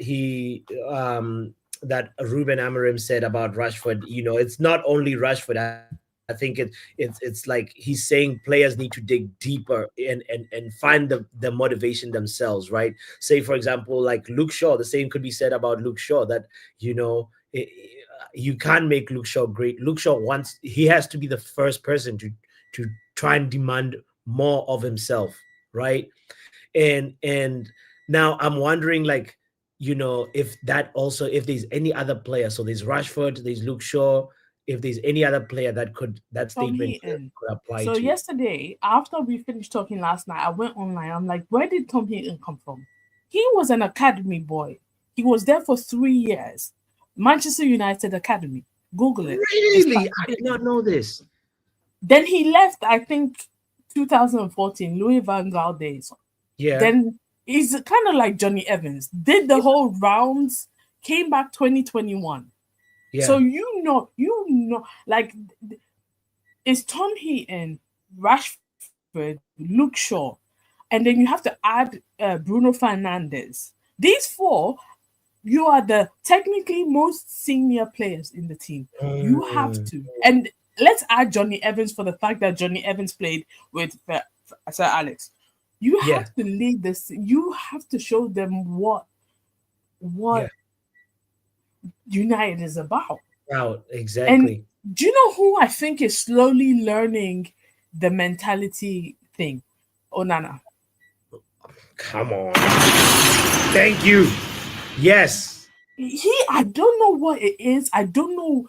that Ruben Amorim said about Rashford, it's not only Rashford. I think it's like he's saying players need to dig deeper and find the motivation themselves, right? Say, for example, like Luke Shaw, the same could be said about Luke Shaw, that, you can't make Luke Shaw great. Luke Shaw he has to be the first person to try and demand more of himself, right? And now I'm wondering, like, if there's any other player, so there's Rashford, there's Luke Shaw, if there's any other player that statement could apply so to. Yesterday, after we finished talking last night, I went online. I'm like, where did Tom Heaton come from? He was an academy boy. He was there for 3 years. Manchester United Academy. Google it. Really? I did not know this. Then he left, I think, 2014, Louis van Gaal days. Yeah. Then he's kind of like Johnny Evans. Did the whole rounds, came back 2021. Yeah. So you know, like, it's Tom Heaton, Rashford, Luke Shaw, and then you have to add Bruno Fernandes. these four, you are the technically most senior players in the team. You have to. And let's add Johnny Evans for the fact that Johnny Evans played with Sir Alex. You have to lead this. You have to show them what United is about. Exactly. And do you know who I think is slowly learning the mentality thing? Onana. Come on. Thank you. Yes. I don't know what it is. I don't know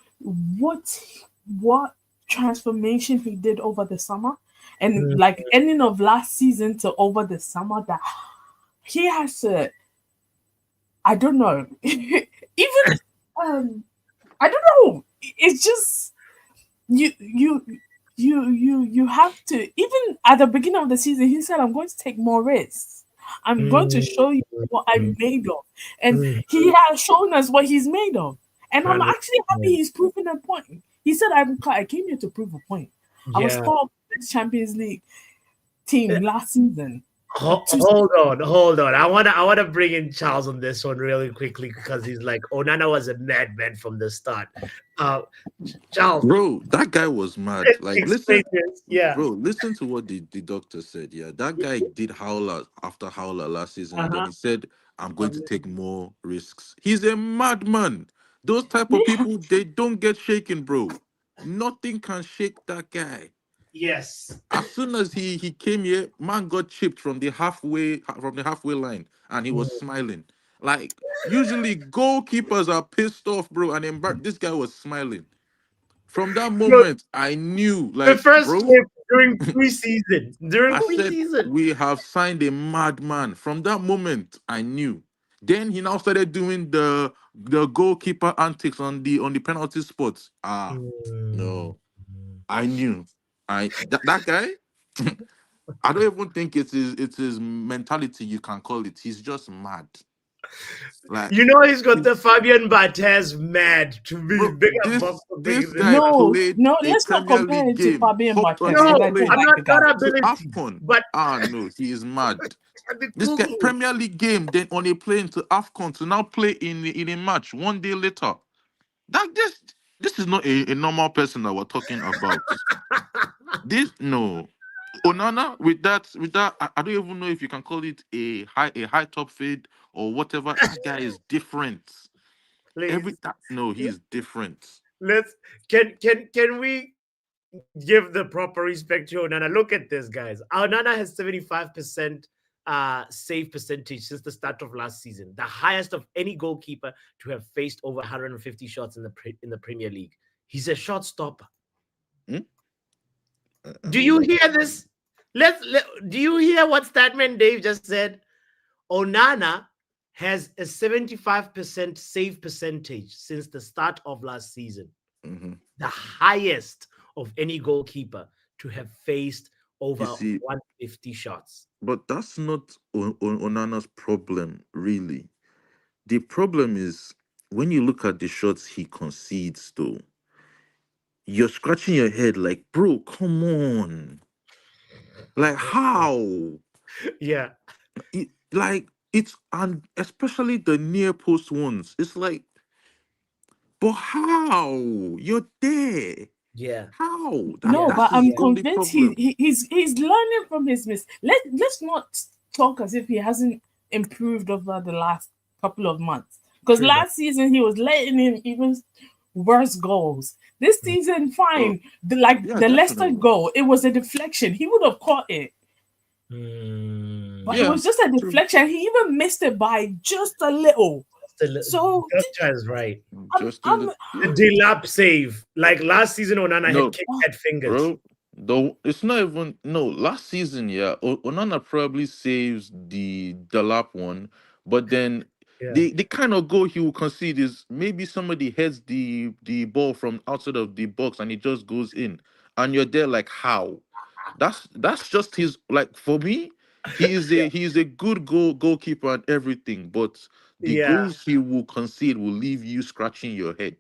what transformation he did over the summer. And like ending of last season to over the summer, that he has to, I don't know. Even I don't know. It's just you have to, even at the beginning of the season, he said, I'm going to take more risks. I'm going to show you what I'm made of. And he has shown us what he's made of. And I'm actually happy he's proven a point. He said, I came here to prove a point. I was part of the Champions League team last season. Hold on. I wanna bring in Charles on this one really quickly because he's like, Onana was a madman from the start. Charles, bro, that guy was mad. Like, listen, yeah, bro, listen to what the doctor said. Yeah, that guy did howler after howler last season, and then he said, "I'm going to take more risks." He's a madman. Those type of people, they don't get shaken, bro. Nothing can shake that guy. Yes. As soon as he came here, man got chipped from the halfway line, and he was smiling. Like, usually goalkeepers are pissed off, bro, and this guy was smiling. From that moment, I knew, like, the first bro, clip during preseason. I said we have signed a madman. From that moment, I knew. Then he now started doing the goalkeeper antics on the penalty spots. No, I knew. That guy. I don't even think it's his mentality. You can call it. He's just mad. Like, you know, he's got the Fabian Barthez mad to be bigger. This guy played let's a not Premier compare League him to game. Fabian Barthez. No, I'm not ability, AFCON. but no, he is mad. This guy Premier League game, then on a plane to AFCON to now play in a match 1 day later. This is not a normal person that we're talking about. Onana with that I don't even know if you can call it a high top fade or whatever. That guy is different. He's different. Can we give the proper respect to Onana? Look at this, guys. Onana has 75% save percentage since the start of last season, the highest of any goalkeeper to have faced over 150 shots in the Premier League. He's a shot stopper. Do you hear this? Do you hear what Statman Dave just said? Onana has a 75% save percentage since the start of last season. The highest of any goalkeeper to have faced over 150 shots. But that's not Onana's problem, really. The problem is when you look at the shots he concedes, though, you're scratching your head like, bro, come on. Like, how? Yeah. And especially the near post ones. It's like, but how? You're there. Yeah. How? But I'm convinced he's learning from his mistakes. Let's not talk as if he hasn't improved over the last couple of months. Because last season he was letting in even worse goals. This season, fine. The Leicester goal, it was a deflection. He would have caught it. But it was just a deflection. He even missed it by just a little. So that's right. The Delap save. Like last season, Onana had kicked at fingers. Bro, though it's not even last season, Onana probably saves the Delap one, but then the kind of goal he will concede is maybe somebody heads the ball from outside of the box and it just goes in. And you're there like, how? That's just his, like, for me, he is a good goalkeeper and everything, but the goals he will concede will leave you scratching your head.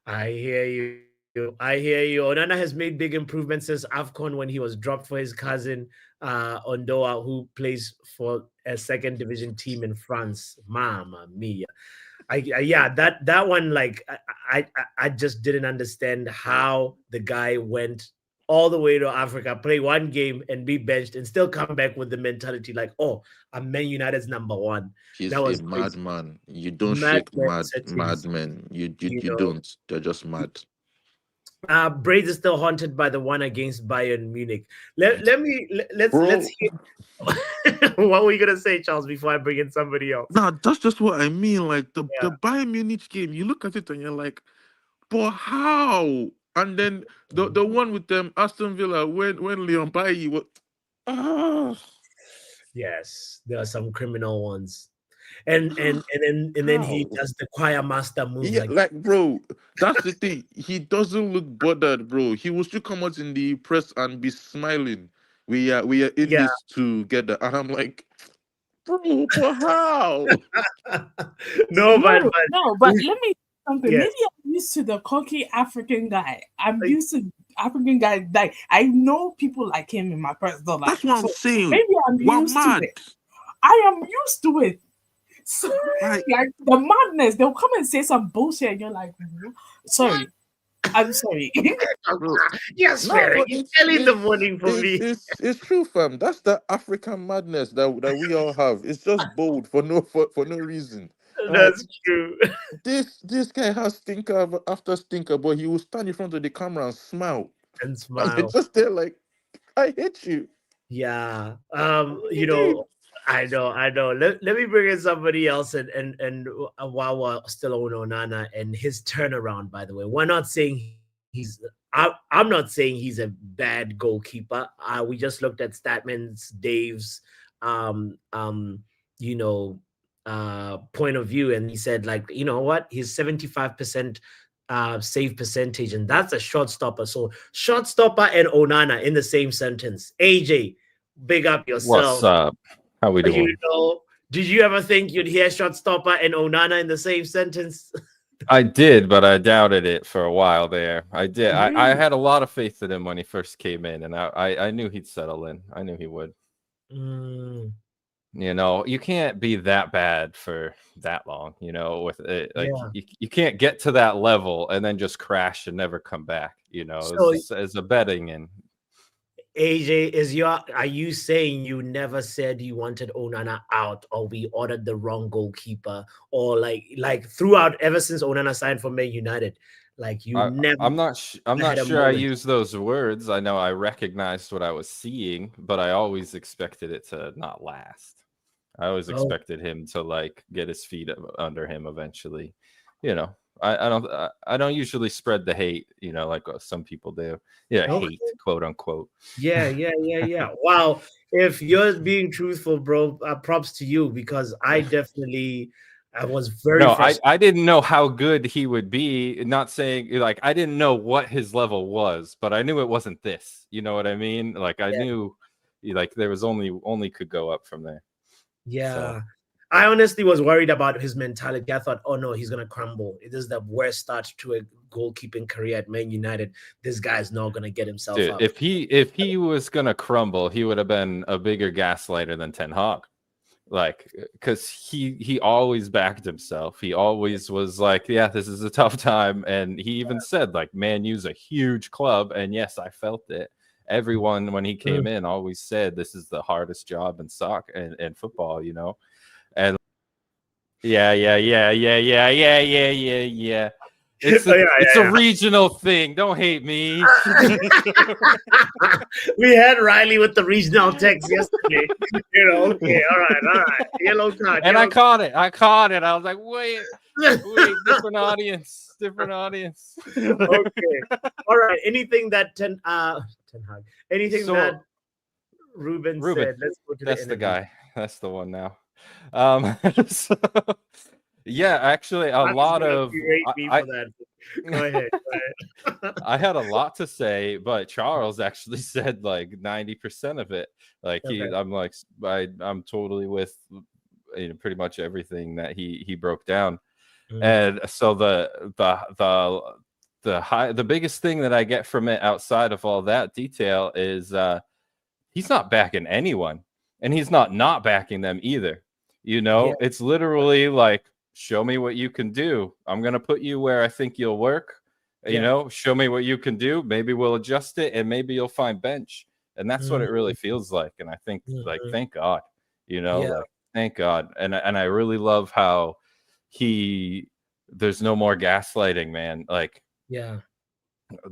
I hear you. Onana has made big improvements since AFCON when he was dropped for his cousin Ondoa, who plays for a second division team in France. Mamma mia. Yeah, that one, like I just didn't understand how the guy went all the way to Africa, play one game and be benched and still come back with the mentality like, oh, I'm Man United's #1. He's That a was crazy. madman. You don't shake Madman settings, madmen. You you know. don't. They're just mad. Braid is still haunted by the one against Bayern Munich. Let's Bro. hear. What were you gonna say, Charles? Before I bring in somebody else. No, that's just what I mean. Like the Yeah. Bayern Munich game, you look at it and you're like, but how? And then the one with them Aston Villa when Leon Bailly was. Yes, there are some criminal ones, and then he How? does the choir master move. Yeah, like bro, that's the thing. He doesn't look bothered, bro. He will still come out in the press and be smiling. We are in this together, and I'm like, bro, but how? No, but let me something. Yes. Maybe I'm used to the cocky African guy. I'm used to African guy. Like I know people like him in my personal life. That's what I'm saying. Maybe I'm We're used mad. to it. I am used to it. So like the madness, they'll come and say some bullshit, and you're like, sorry. I'm sorry. Yes, No, Mary. but It's early in the morning for me. It's true, fam. That's the African madness that we all have. It's just bold for no reason. That's true. This guy has stinker after stinker, but he will stand in front of the camera and smile. And And smile. it's just there like, I hate you. Yeah. You know, I know. Let me bring in somebody else and while we're still on Onana and his turnaround, by the way. We're not saying I'm not saying he's a bad goalkeeper. We just looked at Statman's Dave's point of view, and he said, like, you know what, he's 75% save percentage, and that's a shot stopper. So shot stopper and Onana in the same sentence. AJ, big up yourself. What's up? How we doing? You know, did you ever think you'd hear shot stopper and Onana in the same sentence? I did, but I doubted it for a while there. I did. Really? I had a lot of faith in him when he first came in, and I knew he'd settle in. I knew he would. You know, you can't be that bad for that long, you know, with it. Like you can't get to that level and then just crash and never come back, you know, So, as a betting. And AJ, are you saying you never said you wanted Onana out, or we ordered the wrong goalkeeper, or like throughout ever since Onana signed for Man United, like you never? I'm not sure I used those words. I know I recognized what I was seeing, but I always expected it to not last. I always expected him to like get his feet under him eventually. You know, I don't usually spread the hate, you know, like some people do. Yeah, hate, quote unquote. Yeah. Wow. If you're being truthful, bro, props to you, because I was very I didn't know how good he would be. Not saying like I didn't know what his level was, but I knew it wasn't this. You know what I mean? Like I knew like there was only could go up from there. Yeah. So. I honestly was worried about his mentality. I thought, oh no, he's gonna crumble. It is the worst start to a goalkeeping career at Man United. This guy's not gonna get himself up. If he was gonna crumble, he would have been a bigger gaslighter than Ten Hag. Like, because he always backed himself. He always was like, yeah, this is a tough time. And he even said, like, Man U's a huge club. And yes, I felt it. Everyone, when he came in, always said this is the hardest job in soccer and football, you know. And yeah. It's a regional thing. Don't hate me. We had Riley with the regional text yesterday. You know, okay, all right. Yellow card. And I caught it. I was like, wait, different audience. Okay. All right. Anything that anything that Ruben said. Let's go to the guy. That's the one now. So, yeah, actually, a lot of. Go ahead. I had a lot to say, but Charles actually said like 90% of it. Like I'm totally with pretty much everything that he broke down. And so the biggest thing that I get from it outside of all that detail is he's not backing anyone. and he's not backing them either. You know, it's literally like, show me what you can do. I'm going to put you where I think you'll work. You know, show me what you can do. Maybe we'll adjust it, and maybe you'll find bench. And that's what it really feels like. And I think, like, thank God, you know, like, thank God. And I really love how there's no more gaslighting, man. Like,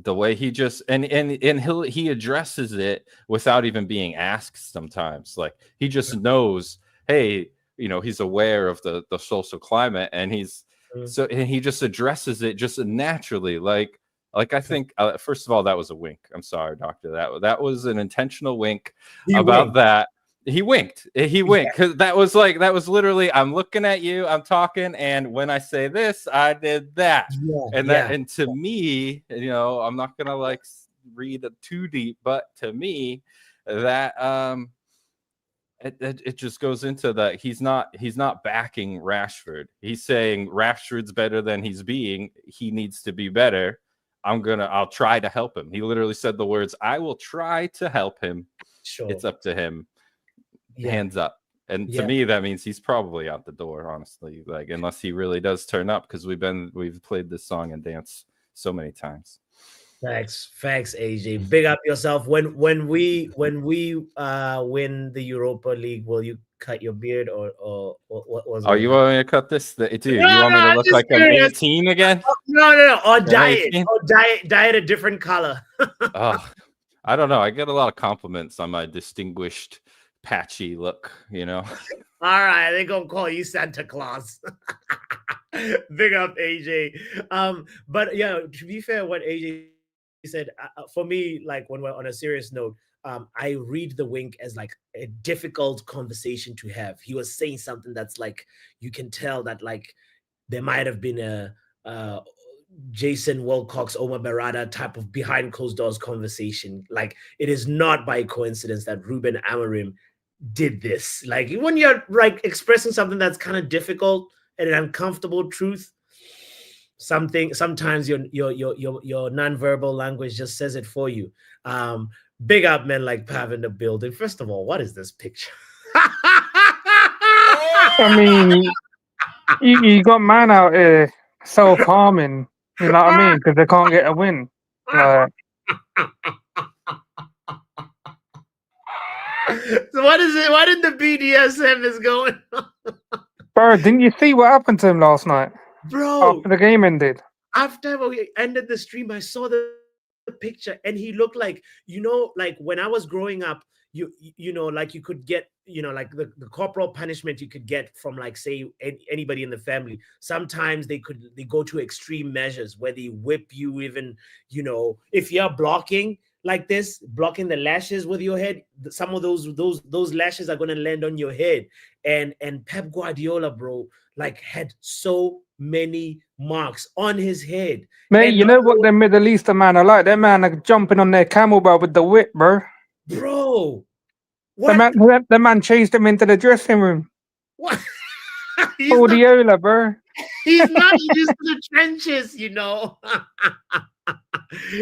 the way he just and he addresses it without even being asked sometimes. Like, he just knows, hey, you know, he's aware of the social climate, and and he just addresses it just naturally. Like I think, first of all, that was a wink. I'm sorry, doctor. That was an intentional wink that. He winked. Because that was literally, I'm looking at you, I'm talking, and when I say this, I did that. And to me, you know, I'm not gonna like read too deep, but to me, that it just goes into that he's not backing Rashford. He's saying Rashford's better than he's being. He needs to be better. I'll try to help him. He literally said the words, I will try to help him. Sure. It's up to him. Hands up. And to me, that means he's probably out the door, honestly. Like, unless he really does turn up, because we've played this song and dance so many times. Facts, AJ. Big up yourself. When we win the Europa League, will you cut your beard or what was? Oh, you want me to cut this? Dude, you want me to look like I'm 18 again? No. Or dye it. Or dye it a different color. Oh, I don't know. I get a lot of compliments on my distinguished patchy look, you know. All right, they're gonna call you Santa Claus. Big up, AJ. But yeah, to be fair, what AJ said, for me, like, when we're on a serious note, I read the wink as like a difficult conversation to have. He was saying something that's like, you can tell that like there might have been a Jason Wilcox, Omar Berrada type of behind closed doors conversation. Like, it is not by coincidence that Ruben Amorim did this. Like, when you're like expressing something that's kind of difficult and an uncomfortable truth, sometimes your nonverbal language just says it for you. Big up men like Pav in the building. First of all, what is this picture? I mean, you got man out here self-harming, you know what I mean? Because they can't get a win. Like, so what is it? What in the BDSM is going on? bro, didn't you see what happened to him last night? Bro, after the game ended. After we ended the stream, I saw the picture, and he looked like, you know, like when I was growing up, you know, like you could get, you know, like the corporal punishment you could get from, like, say, anybody in the family. Sometimes they go to extreme measures where they whip you, even, you know, if you're blocking like this, blocking the lashes with your head, some of those lashes are going to land on your head. And Pep Guardiola, bro, like, had so many marks on his head. Mate, and you know what the Middle Eastern man are like? That man are jumping on their camel, bro, with the whip, bro. Bro, the man chased him into the dressing room. What? Guardiola, bro. He's not used to the trenches, you know.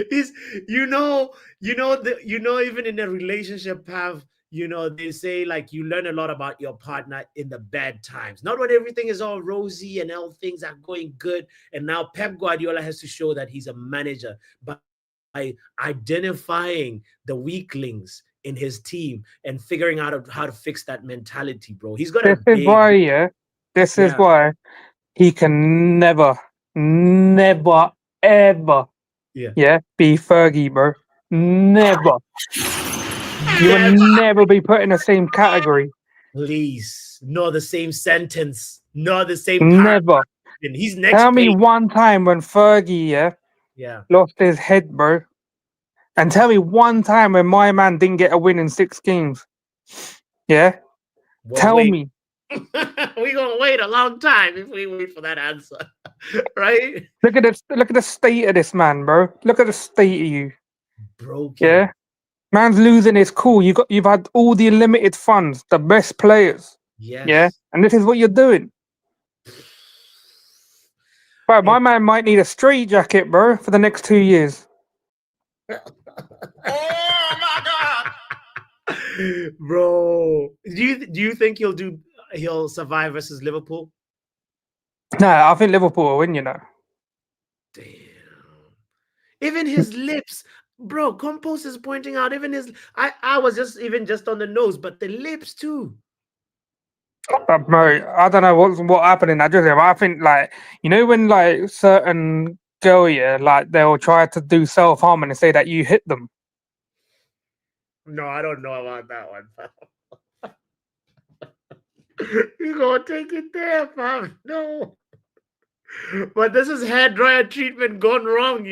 He's, you know, even in a relationship, Pav, you know, they say, like, you learn a lot about your partner in the bad times, not when everything is all rosy and all things are going good. And now Pep Guardiola has to show that he's a manager by identifying the weaklings in his team and figuring out how to fix that mentality, bro. He's got This is why he can never, ever, be Fergie, bro. Never. You will never be put in the same category. Please, not the same sentence, not the same. Never. He's next. Tell me one time when Fergie, lost his head, bro. And tell me one time when my man didn't get a win in 6 games. Yeah? Tell me. We're gonna wait a long time if we wait for that answer. Right? Look at the state of this man, bro. Look at the state of you. Broken. Yeah? Man's losing his cool. You've had all the unlimited funds, the best players. Yes. Yeah? And this is what you're doing. Bro, my man might need a straight jacket, bro, for the next 2 years. Oh my God! Bro, do you think he'll survive versus Liverpool? No, I think Liverpool will win. Even his lips, bro. Compos is pointing out even his. I was just on the nose, but the lips too. Bro, I don't know what happened in that dressing room. I think when like certain girl, like they'll try to do self harm and say that you hit them. No, I don't know about that one, fam. You gonna take it there, fam? No. But this is hair dryer treatment gone wrong,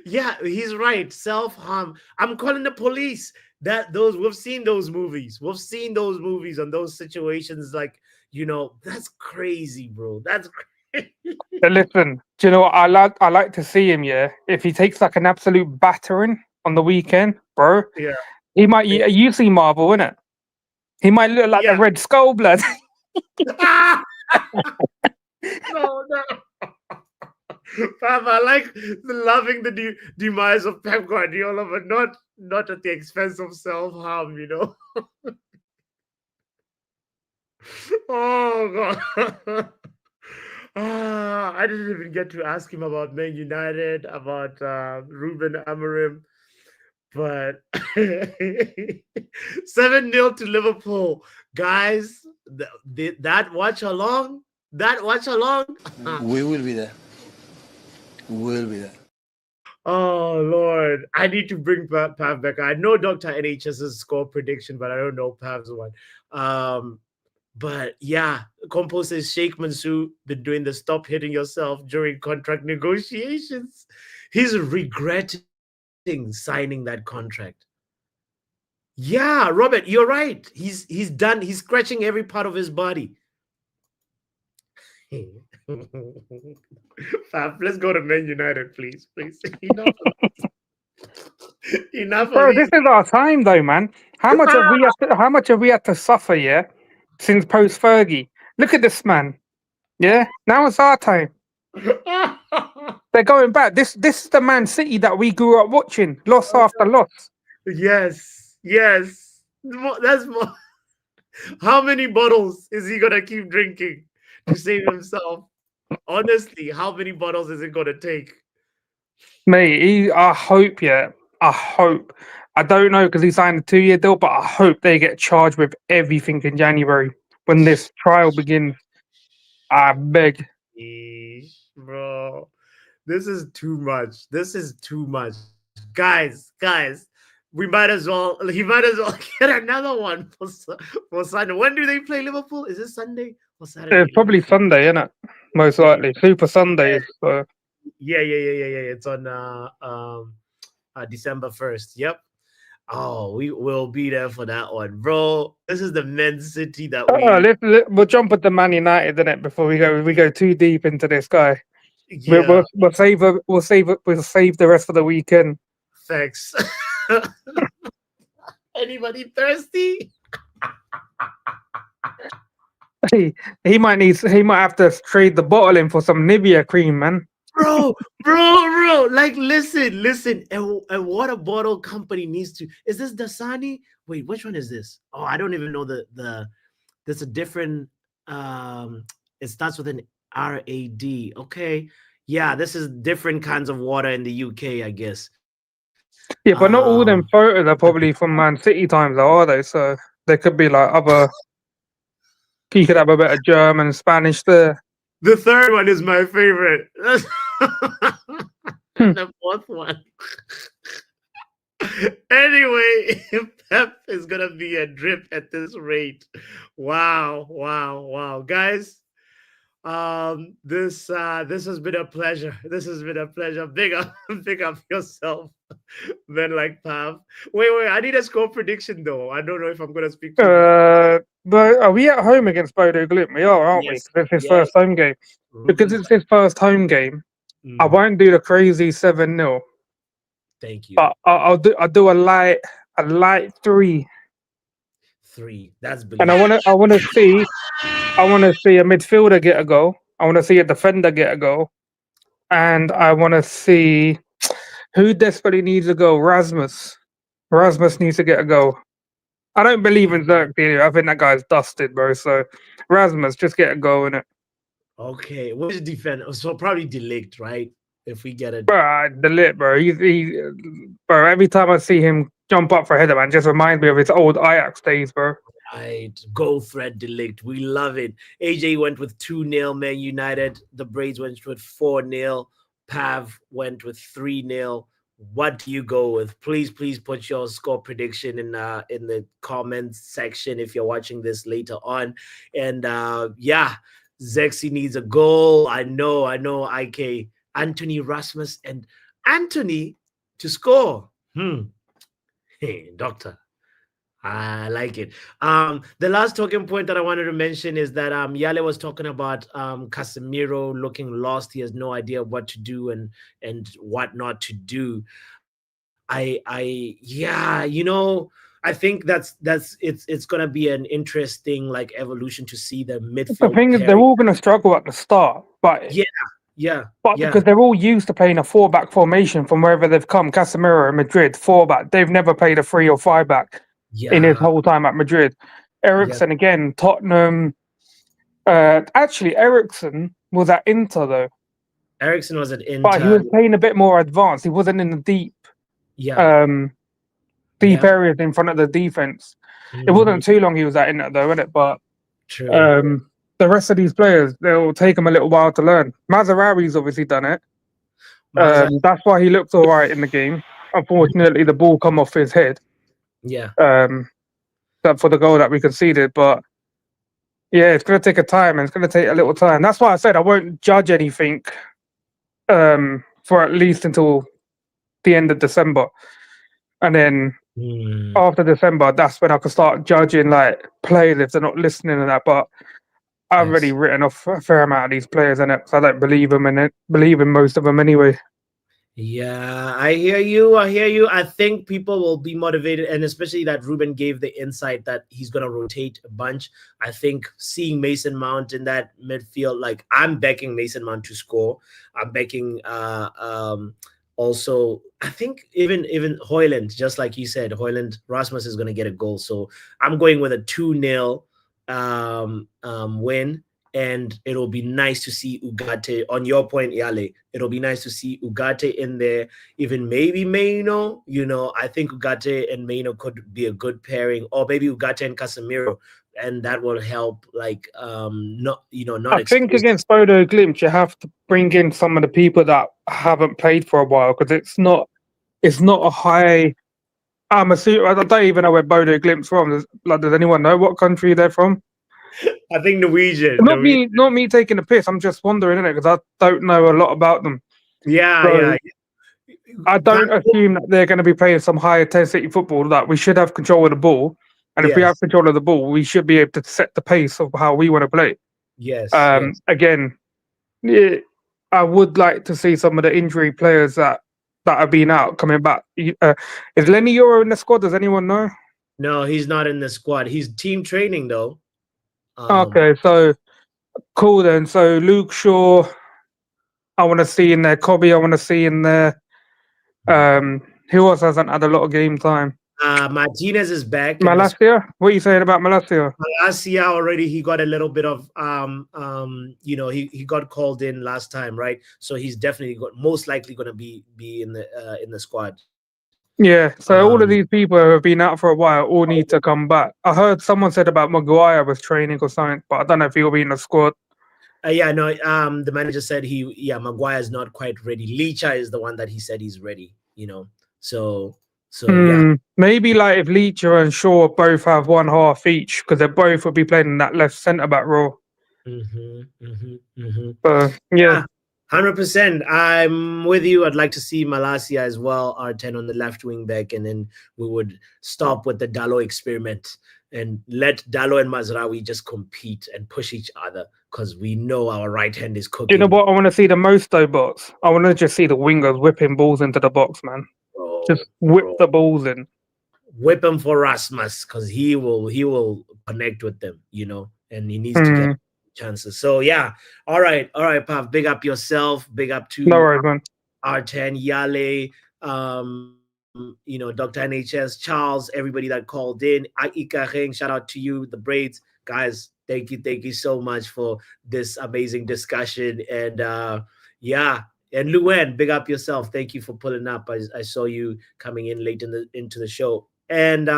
Yeah, he's right. Self-harm. I'm calling the police. We've seen those movies. We've seen those movies and those situations. That's crazy, bro. That's crazy. But listen, do you know what I like to see him? Yeah, if he takes like an absolute battering on the weekend, bro. Yeah. He might. You see Marvel, innit? He might look like the Red Skull blood. No. Fam, I like loving the demise of Pep Guardiola, but not at the expense of self-harm, Oh god. I didn't even get to ask him about Man United, about Ruben Amorim, but 7-0 to Liverpool, guys. That watch along. We will be there. We'll be there. Oh Lord, I need to bring Pav back. I know Dr. NHS's score prediction, but I don't know Pav's one. But yeah, Compo says Sheikh Mansour been doing the stop hitting yourself during contract negotiations. He's regretting signing that contract. Yeah, Robert, you're right. He's done. He's scratching every part of his body. Fab, let's go to Man United, please. Enough Bro, this is our time, though, man. How much have we had to suffer, since post Fergie? Look at this man. Yeah, now it's our time. They're going back. This is the Man City that we grew up watching, loss after loss. Yes. That's more. How many bottles is he gonna keep drinking to save himself? Honestly, how many bottles is it gonna take? Mate, I hope. I don't know because he signed a 2-year deal, but I hope they get charged with everything in January when this trial begins. I beg. Bro, this is too much. Guys, he might as well get another one for Sunday. When do they play Liverpool? Is it Sunday or Saturday? It's probably Sunday, isn't it? Most likely. Super Sundays. So. Yeah. It's on December 1st. Yep. Oh, we will be there for that one, bro. This is the Man City that we'll jump at the Man United, innit? Before we go too deep into this guy. Yeah. We'll save the rest of the weekend. Thanks. Anybody thirsty? He might have to trade the bottle in for some Nivea cream, man. Bro, like listen, a water bottle company needs to. Is this Dasani? Wait, which one is this? Oh, I don't even know there's a different it starts with an RAD. Okay. Yeah, this is different kinds of water in the UK, I guess. Yeah, but not all them photos are probably from Man City times, though, are they? So there could be like other. You could have a bit of German, Spanish there. The third one is my favorite. The fourth one. Anyway, Pep is gonna be a drip at this rate. Wow, guys. This has been a pleasure. Big up yourself, men like Pav. Wait, I need a score prediction though. I don't know if I'm gonna speak to but are we at home against Bodo Glimt? We are, aren't we? It's his first home game. Because it's his first home game, I won't do the crazy 7-0. Thank you. But I'll do a light 3. 3. That's believable. And I want to see a midfielder get a goal. I want to see a defender get a goal, and I want to see who desperately needs a goal. Rasmus needs to get a goal. I don't believe in Zerk either. I think that guy's dusted, bro. So Rasmus, just get a goal in it. Okay, which defender? So probably Delict, right? If we get it, Bro, the lit, bro. Bro. Every time I see him jump up for a header, man, just reminds me of his old Ajax days, bro. right, goal threat Delict. We love it. AJ went with 2-0 Man United. The Braids went with 4-0. Pav went with 3-0. What do you go with? Please put your score prediction in the comments section if you're watching this later on. And yeah, Zexi needs a goal. I know, IK. Anthony Rasmus and Anthony to score. Hey, doctor. I like it. The last talking point that I wanted to mention is that Yale was talking about Casemiro looking lost. He has no idea what to do and what not to do. Yeah, I think that's it's gonna be an interesting like evolution to see the midfield. The thing is, they're all going to struggle at the start, but because they're all used to playing a 4-back formation from wherever they've come. Casemiro in Madrid, 4-back. They've never played a 3 or 5-back in his whole time at Madrid. Eriksen again, Tottenham. Actually, Eriksen was at Inter though. Eriksen was at Inter, but he was playing a bit more advanced. He wasn't in the deep areas in front of the defense. It wasn't too long he was at Inter though, wasn't it? But the rest of these players, they'll take them a little while to learn. Mazarawi's obviously done it. That's why he looked all right in the game. Unfortunately, the ball come off his head. For the goal that we conceded. But yeah, it's going to take a time, and it's going to take a little time. That's why I said I won't judge anything for at least until the end of December. And then after December, that's when I can start judging like players if they're not listening to that. But I've already written off a fair amount of these players in it, so I don't believe in most of them anyway. Yeah, I hear you. I think people will be motivated, and especially that Ruben gave the insight that he's going to rotate a bunch. I think seeing Mason Mount in that midfield, like I'm backing Mason Mount to score. I'm backing also, I think even Højlund, just like you said, Højlund, Rasmus is going to get a goal. So I'm going with a 2-0 win. And it'll be nice to see Ugarte, on your point, Yale, it'll be nice to see Ugarte in there, even maybe Maino. I think Ugarte and Maino could be a good pairing, or maybe Ugarte and Casemiro, and that will help, like, not I think against Bodo Glimt, you have to bring in some of the people that haven't played for a while, because it's not a high. I don't even know where Bodo Glimt's from. Does anyone know what country they're from? I think Norwegian. Not me taking a piss. I'm just wondering, innit? Because I don't know a lot about them. Yeah. I don't assume that they're going to be playing some high intensity football. That we should have control of the ball, and if we have control of the ball, we should be able to set the pace of how we want to play. Yes. Again, I would like to see some of the injury players that have been out coming back. Is Lenny Euro in the squad? Does anyone know? No, he's not in the squad. He's team training though. Okay, so cool then. So Luke Shaw, I want to see in there. Kobe, I want to see in there. Who else hasn't had a lot of game time? Martinez is back. Malacia? What are you saying about Malacia? Malacia already, he got a little bit of he got called in last time, right? So he's definitely most likely going to be in the squad. Yeah, so all of these people who have been out for a while all need to come back. I heard someone said about Maguire was training or something, but I don't know if he'll be in the squad. The manager said Maguire's not quite ready. Licha is the one that he said he's ready, So maybe like if Licha and Shaw both have one half each, because they both will be playing in that left centre back role. Yeah. 100%. I'm with you. I'd like to see Malacia as well, R10 on the left wing back, and then we would stop with the Dalo experiment and let Dalo and Mazraoui just compete and push each other, because we know our right hand is cooking. You know what? I want to see the most though box. I want to just see the wingers whipping balls into the box, man. Just whip the balls in. Whip him for Rasmus, because he will connect with them, and he needs to get chances. So yeah, all right, Pav, big up yourself, big up to no worries, man. R10, Yale, you know, Dr. NHS, Charles, everybody that called in. Aika Ring, shout out to you, the braids. Guys, thank you so much for this amazing discussion. And yeah, and Luen, big up yourself. Thank you for pulling up. I saw you coming in late into the show. And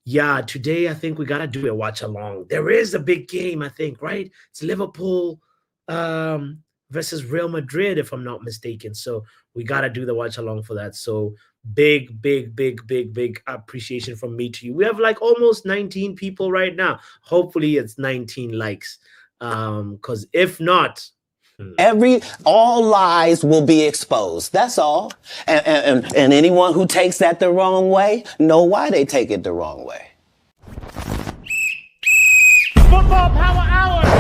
yeah, today I think we gotta do a watch along. There is a big game, I think, right? It's Liverpool versus Real Madrid, if I'm not mistaken. So we gotta do the watch along for that. So big appreciation from me to you. We have like almost 19 people right now. Hopefully it's 19 likes. Because if not, all lies will be exposed. That's all. And anyone who takes that the wrong way, know why they take it the wrong way. Football Power Hour!